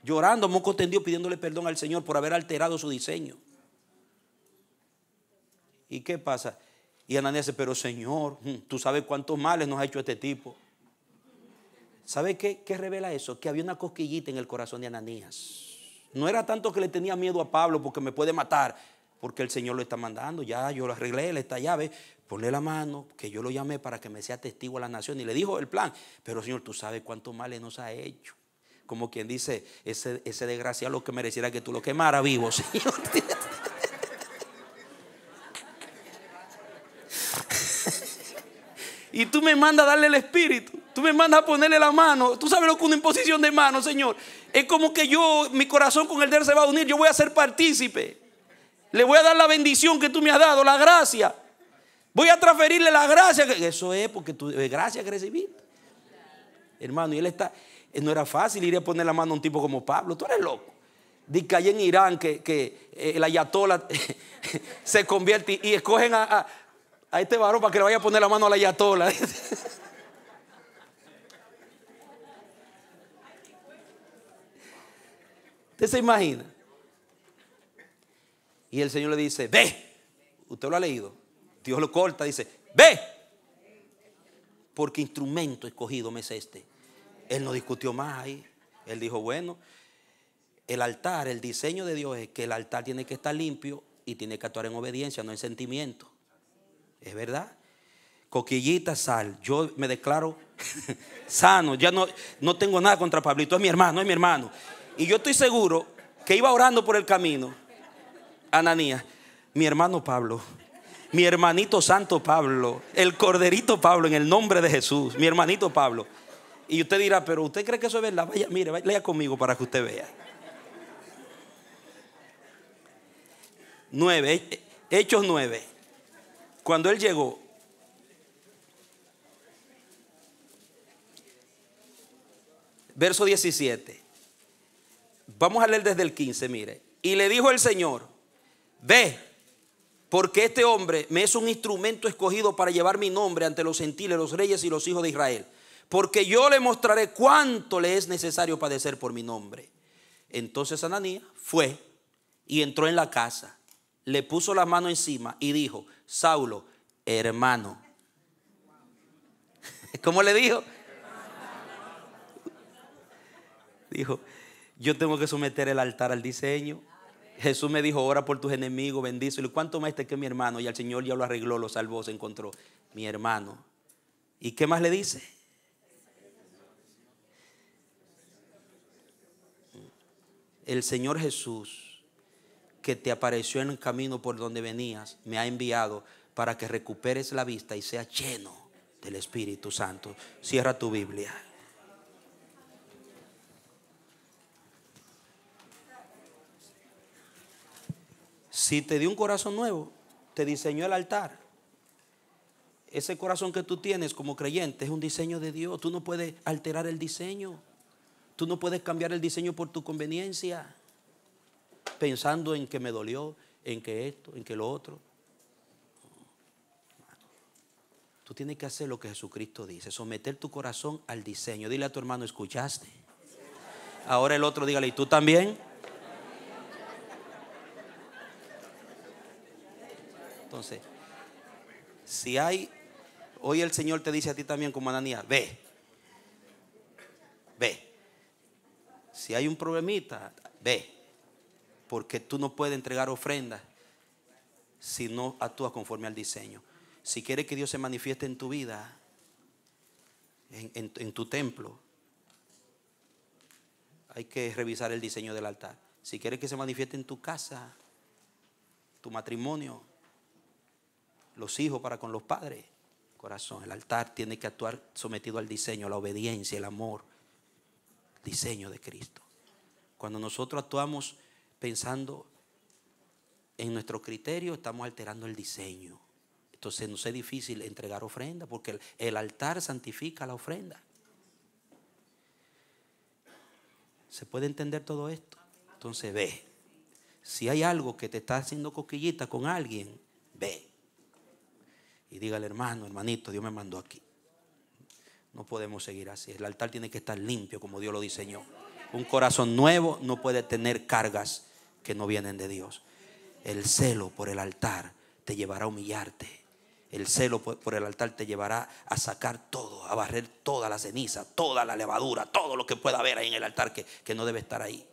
Llorando, moco tendido, pidiéndole perdón al Señor por haber alterado su diseño. ¿Y qué pasa? Y Ananías dice: pero Señor, tú sabes cuántos males nos ha hecho este tipo. ¿Sabe qué revela eso? Que había una cosquillita en el corazón de Ananías. No era tanto que le tenía miedo a Pablo porque me puede matar, porque el Señor lo está mandando. Ya yo lo arreglé, le está llave, ponle la mano, que yo lo llamé para que me sea testigo a la nación. Y le dijo el plan: pero Señor, tú sabes cuántos males nos ha hecho. Como quien dice: ese desgraciado lo que mereciera que tú lo quemara vivo, Señor. Y tú me mandas a darle el Espíritu, tú me mandas a ponerle la mano. Tú sabes lo que es una imposición de mano, Señor. Es como que mi corazón con el de él se va a unir. Yo voy a ser partícipe. Le voy a dar la bendición que tú me has dado, la gracia. Voy a transferirle la gracia. Eso es porque tú gracia que recibiste, hermano. Y no era fácil ir a poner la mano a un tipo como Pablo. Tú eres loco. Dice que allá en Irán que el ayatollah se convierte y escogen a este varón para que le vaya a poner la mano al ayatollah. ¿Usted se imagina? Y el Señor le dice: ve. Usted lo ha leído. Dios lo corta, dice: ve, porque instrumento escogido me es este. Él no discutió más ahí. Él dijo: bueno, el altar, el diseño de Dios es que el altar tiene que estar limpio y tiene que actuar en obediencia, no en sentimiento. Es verdad. Coquillita, sal. Yo me declaro sano. Ya no tengo nada contra Pablito. Es mi hermano. Y yo estoy seguro que iba orando por el camino Ananías: mi hermano Pablo, mi hermanito santo Pablo, el corderito Pablo, en el nombre de Jesús, mi hermanito Pablo. Y usted dirá: pero ¿usted cree que eso es verdad? Vaya, mire, lea conmigo para que usted vea. 9, Hechos 9. Cuando él llegó, Verso 17. Vamos a leer desde el 15, mire. Y le dijo el Señor: ve, porque este hombre me es un instrumento escogido para llevar mi nombre ante los gentiles, los reyes y los hijos de Israel. Porque yo le mostraré cuánto le es necesario padecer por mi nombre. Entonces Ananías fue y entró en la casa, le puso la mano encima y dijo: Saulo, hermano. ¿Cómo le dijo? Dijo: yo tengo que someter el altar al diseño. Jesús me dijo: ora por tus enemigos, bendícelo. ¿Y cuánto más que mi hermano? Y al Señor ya lo arregló, lo salvó, se encontró. Mi hermano. ¿Y qué más le dice? El Señor Jesús, que te apareció en el camino por donde venías, me ha enviado para que recuperes la vista y seas lleno del Espíritu Santo. Cierra tu Biblia. Si te dio un corazón nuevo, te diseñó el altar. Ese corazón que tú tienes como creyente es un diseño de Dios. Tú no puedes alterar el diseño. Tú no puedes cambiar el diseño por tu conveniencia, pensando en que me dolió, en que esto, en que lo otro. Tú tienes que hacer lo que Jesucristo dice: someter tu corazón al diseño. Dile a tu hermano: ¿escuchaste? Ahora el otro dígale: ¿y tú también? Entonces, si hay, hoy el Señor te dice a ti también como Ananías: ve. Si hay un problemita, ve. Porque tú no puedes entregar ofrendas si no actúas conforme al diseño. Si quieres que Dios se manifieste en tu vida, en tu templo, hay que revisar el diseño del altar. Si quieres que se manifieste en tu casa, tu matrimonio, los hijos para con los padres, corazón, el altar tiene que actuar sometido al diseño, a la obediencia, el amor, diseño de Cristo. Cuando nosotros actuamos pensando en nuestro criterio, estamos alterando el diseño. Entonces nos es difícil entregar ofrenda, porque el altar santifica la ofrenda. ¿Se puede entender todo esto? Entonces ve. Si hay algo que te está haciendo cosquillita con alguien, ve. Y dígale: hermano, hermanito, Dios me mandó aquí. No podemos seguir así. El altar tiene que estar limpio como Dios lo diseñó. Un corazón nuevo no puede tener cargas que no vienen de Dios. El celo por el altar te llevará a humillarte. El celo por el altar te llevará a sacar todo, a barrer toda la ceniza, toda la levadura, todo lo que pueda haber ahí en el altar que no debe estar ahí.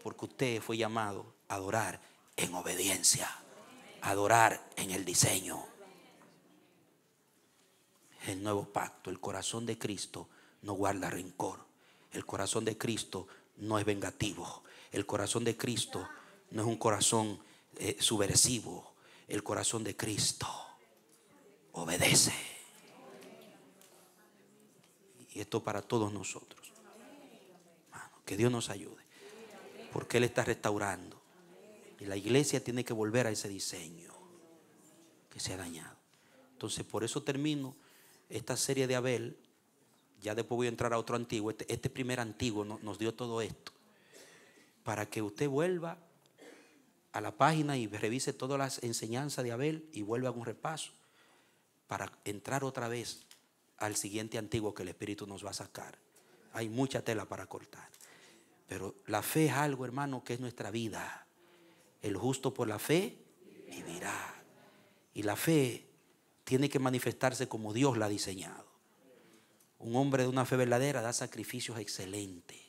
Porque usted fue llamado a adorar en obediencia, a adorar en el diseño. El nuevo pacto, el corazón de Cristo no guarda rencor. El corazón de Cristo no es vengativo. El corazón de Cristo no es un corazón subversivo. El corazón de Cristo obedece. Y esto para todos nosotros. Que Dios nos ayude, porque Él está restaurando. Y la iglesia tiene que volver a ese diseño que se ha dañado. Entonces, por eso termino esta serie de Abel. Ya después voy a entrar a otro antiguo. Este primer antiguo nos dio todo esto, para que usted vuelva a la página y revise todas las enseñanzas de Abel y vuelva a un repaso, para entrar otra vez al siguiente antiguo que el Espíritu nos va a sacar. Hay mucha tela para cortar, pero la fe es algo, hermano, que es nuestra vida. El justo por la fe vivirá. Y la fe tiene que manifestarse como Dios la ha diseñado. Un hombre de una fe verdadera da sacrificios excelentes.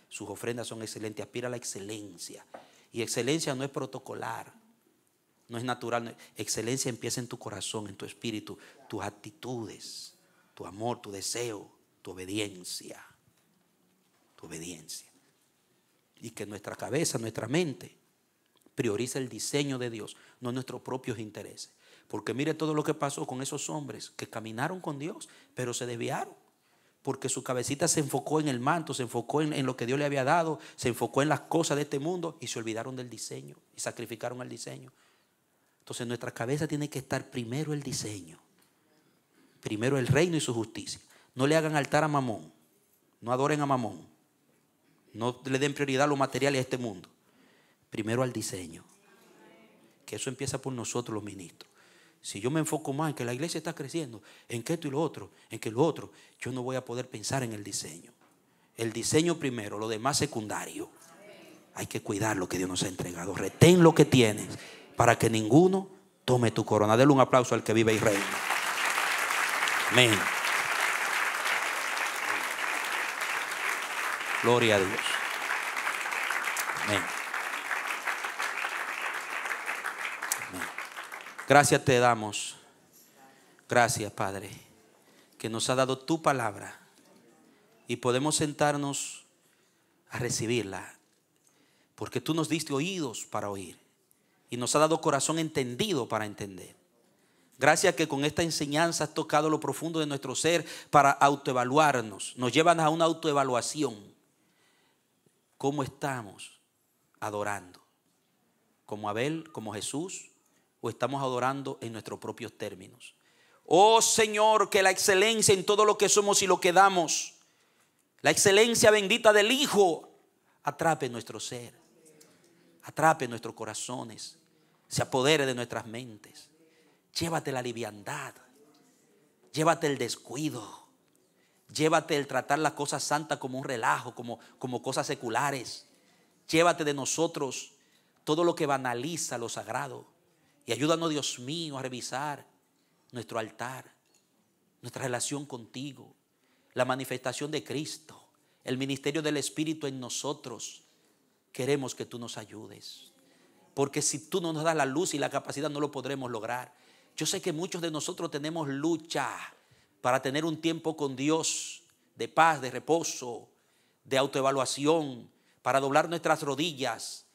Sus ofrendas son excelentes, aspira a la excelencia. Y excelencia no es protocolar, no es natural. Excelencia empieza en tu corazón, en tu espíritu, tus actitudes, tu amor, tu deseo, tu obediencia. Tu obediencia. Y que nuestra cabeza, nuestra mente prioriza el diseño de Dios, no nuestros propios intereses. Porque mire todo lo que pasó con esos hombres que caminaron con Dios, pero se desviaron. Porque su cabecita se enfocó en el manto, se enfocó en lo que Dios le había dado, se enfocó en las cosas de este mundo y se olvidaron del diseño y sacrificaron al diseño. Entonces nuestra cabeza tiene que estar primero el diseño, primero el reino y su justicia. No le hagan altar a Mamón, No adoren a Mamón. No le den prioridad a lo material y a este mundo. Primero al diseño. Que eso empieza por nosotros los ministros. Si yo me enfoco más en que la iglesia está creciendo, en que esto y lo otro, en que lo otro, yo no voy a poder pensar en el diseño. El diseño primero, lo demás secundario. Hay que cuidar lo que Dios nos ha entregado. Retén lo que tienes para que ninguno tome tu corona. Dele un aplauso al que vive y reina. Amén. Gloria a Dios. Amén. Amén. Gracias te damos. Gracias, Padre, que nos ha dado tu palabra y podemos sentarnos a recibirla, porque tú nos diste oídos para oír y nos ha dado corazón entendido para entender. Gracias que con esta enseñanza has tocado lo profundo de nuestro ser para autoevaluarnos. Nos llevan a una autoevaluación. ¿Cómo estamos adorando? ¿Como Abel, como Jesús? ¿O estamos adorando en nuestros propios términos? Oh Señor, que la excelencia en todo lo que somos y lo que damos, la excelencia bendita del Hijo, atrape nuestro ser, atrape nuestros corazones, se apodere de nuestras mentes. Llévate la liviandad, llévate el descuido, llévate el tratar las cosas santas como un relajo, como cosas seculares. Llévate de nosotros todo lo que banaliza lo sagrado. Y ayúdanos, Dios mío, a revisar nuestro altar, nuestra relación contigo, la manifestación de Cristo, el ministerio del Espíritu en nosotros. Queremos que tú nos ayudes, porque si tú no nos das la luz y la capacidad, no lo podremos lograr. Yo sé que muchos de nosotros tenemos lucha para tener un tiempo con Dios de paz, de reposo, de autoevaluación, para doblar nuestras rodillas.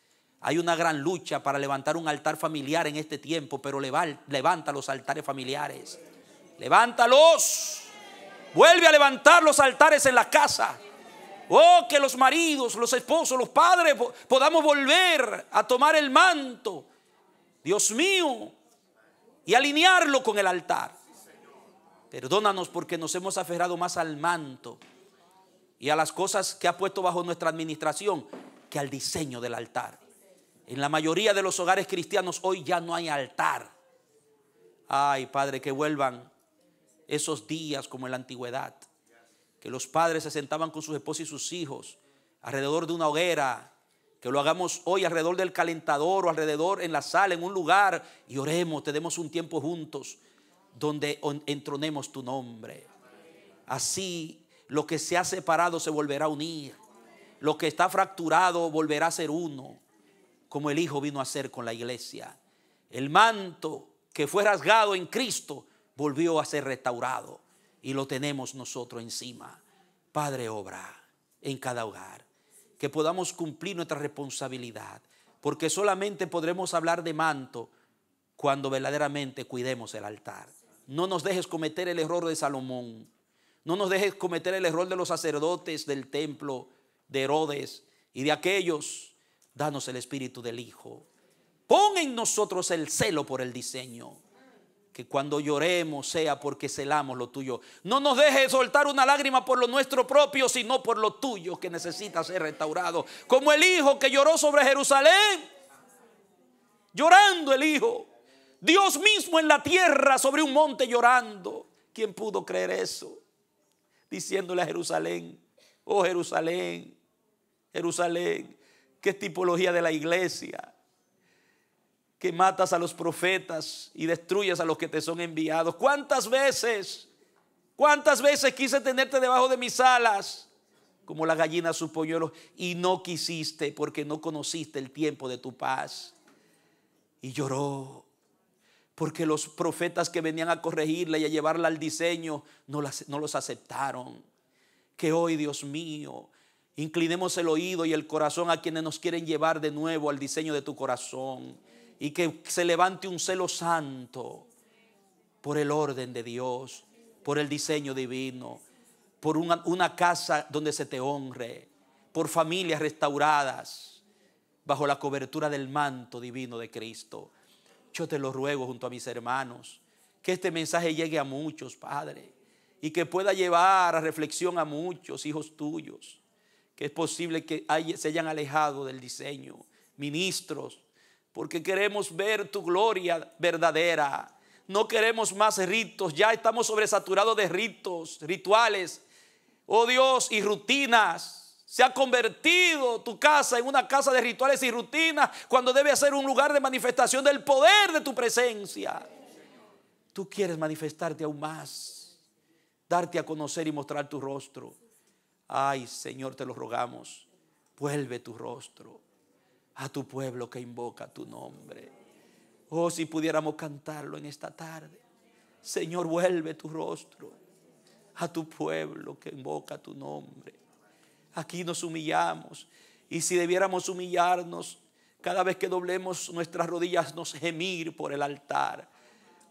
Hay una gran lucha para levantar un altar familiar en este tiempo, pero levanta los altares familiares. Levántalos. Vuelve a levantar los altares en la casa. Oh, que los maridos, los esposos, los padres podamos volver a tomar el manto, Dios mío, y alinearlo con el altar. Perdónanos porque nos hemos aferrado más al manto y a las cosas que ha puesto bajo nuestra administración que al diseño del altar. En la mayoría de los hogares cristianos hoy ya no hay altar. Ay, Padre, que vuelvan esos días como en la antigüedad, que los padres se sentaban con sus esposas y sus hijos alrededor de una hoguera, que lo hagamos hoy alrededor del calentador o alrededor en la sala, en un lugar, y oremos, tenemos un tiempo juntos donde entronemos tu nombre. Así lo que se ha separado se volverá a unir, lo que está fracturado volverá a ser uno, como el Hijo vino a hacer con la iglesia. El manto que fue rasgado en Cristo volvió a ser restaurado y lo tenemos nosotros encima. Padre, obra en cada hogar, que podamos cumplir nuestra responsabilidad, porque solamente podremos hablar de manto cuando verdaderamente cuidemos el altar. No nos dejes cometer el error de Salomón. No nos dejes cometer el error de los sacerdotes del templo, de Herodes y de aquellos. Danos el espíritu del Hijo. Pon en nosotros el celo por el diseño. Que cuando lloremos sea porque celamos lo tuyo. No nos dejes soltar una lágrima por lo nuestro propio, sino por lo tuyo que necesita ser restaurado. Como el hijo que lloró sobre Jerusalén. Llorando el hijo. Dios mismo en la tierra sobre un monte llorando. ¿Quién pudo creer eso? Diciéndole a Jerusalén: oh Jerusalén, Jerusalén, qué tipología de la iglesia, que matas a los profetas y destruyes a los que te son enviados. ¿Cuántas veces quise tenerte debajo de mis alas, como la gallina su polluelo, y no quisiste porque no conociste el tiempo de tu paz? Y lloró porque los profetas que venían a corregirla y a llevarla al diseño no los aceptaron. Que hoy, Dios mío, inclinemos el oído y el corazón a quienes nos quieren llevar de nuevo al diseño de tu corazón, y que se levante un celo santo por el orden de Dios, por el diseño divino, por una casa donde se te honre, por familias restauradas bajo la cobertura del manto divino de Cristo. Yo te lo ruego junto a mis hermanos, que este mensaje llegue a muchos, Padre, y que pueda llevar a reflexión a muchos hijos tuyos, que es posible que se hayan alejado del diseño, ministros, porque queremos ver tu gloria verdadera. No queremos más ritos, ya estamos sobresaturados de ritos, rituales, oh Dios, y rutinas. Se ha convertido tu casa en una casa de rituales y rutinas, cuando debe ser un lugar de manifestación del poder de tu presencia. Tú quieres manifestarte aún más, darte a conocer y mostrar tu rostro. Ay, Señor, te lo rogamos, vuelve tu rostro a tu pueblo que invoca tu nombre. Oh, si pudiéramos cantarlo en esta tarde. Señor, vuelve tu rostro a tu pueblo que invoca tu nombre. Aquí nos humillamos, y si debiéramos humillarnos cada vez que doblemos nuestras rodillas, nos gemir por el altar.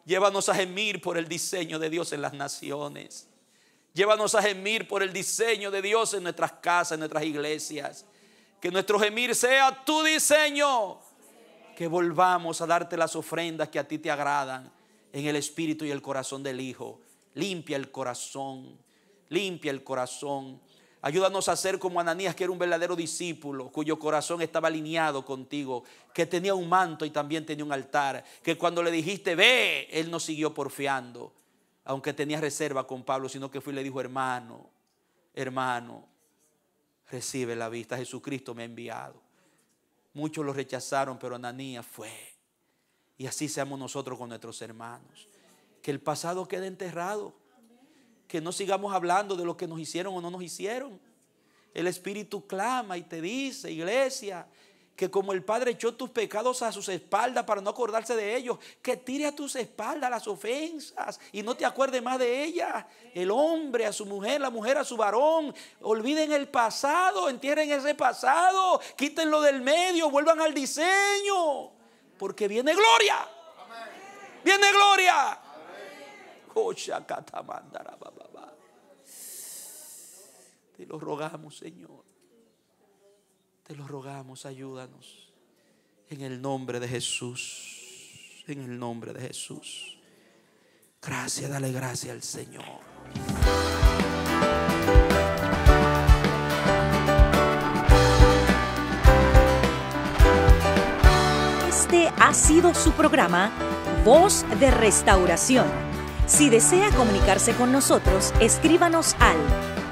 Llévanos a gemir por el diseño de Dios en las naciones. Llévanos a gemir por el diseño de Dios en nuestras casas, en nuestras iglesias. Que nuestro gemir sea tu diseño. Que volvamos a darte las ofrendas que a ti te agradan en el espíritu y el corazón del Hijo. Limpia el corazón, limpia el corazón. Ayúdanos a ser como Ananías, que era un verdadero discípulo, cuyo corazón estaba alineado contigo, que tenía un manto y también tenía un altar, que cuando le dijiste ve, él no siguió porfiando, aunque tenía reserva con Pablo, sino que fue y le dijo: hermano, recibe la vista, Jesucristo me ha enviado. Muchos lo rechazaron, pero Ananías fue. Y así seamos nosotros con nuestros hermanos. Que el pasado quede enterrado. Que no sigamos hablando de lo que nos hicieron o no nos hicieron. El Espíritu clama y te dice, iglesia, que como el Padre echó tus pecados a sus espaldas para no acordarse de ellos, que tire a tus espaldas las ofensas y no te acuerdes más de ellas. El hombre a su mujer, la mujer a su varón. Olviden el pasado, entierren ese pasado, quítenlo del medio, vuelvan al diseño, porque viene gloria. Viene gloria. Te lo rogamos, Señor. Te lo rogamos, ayúdanos. En el nombre de Jesús. En el nombre de Jesús. Gracias, dale gracias al Señor. Este ha sido su programa Voz de Restauración. Si desea comunicarse con nosotros, escríbanos al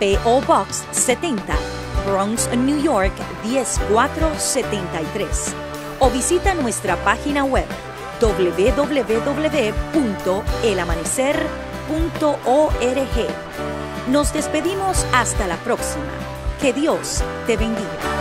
P.O. Box 70, Bronx, New York 10473, o visita nuestra página web www.elamanecer.org. Nos despedimos hasta la próxima. Que Dios te bendiga.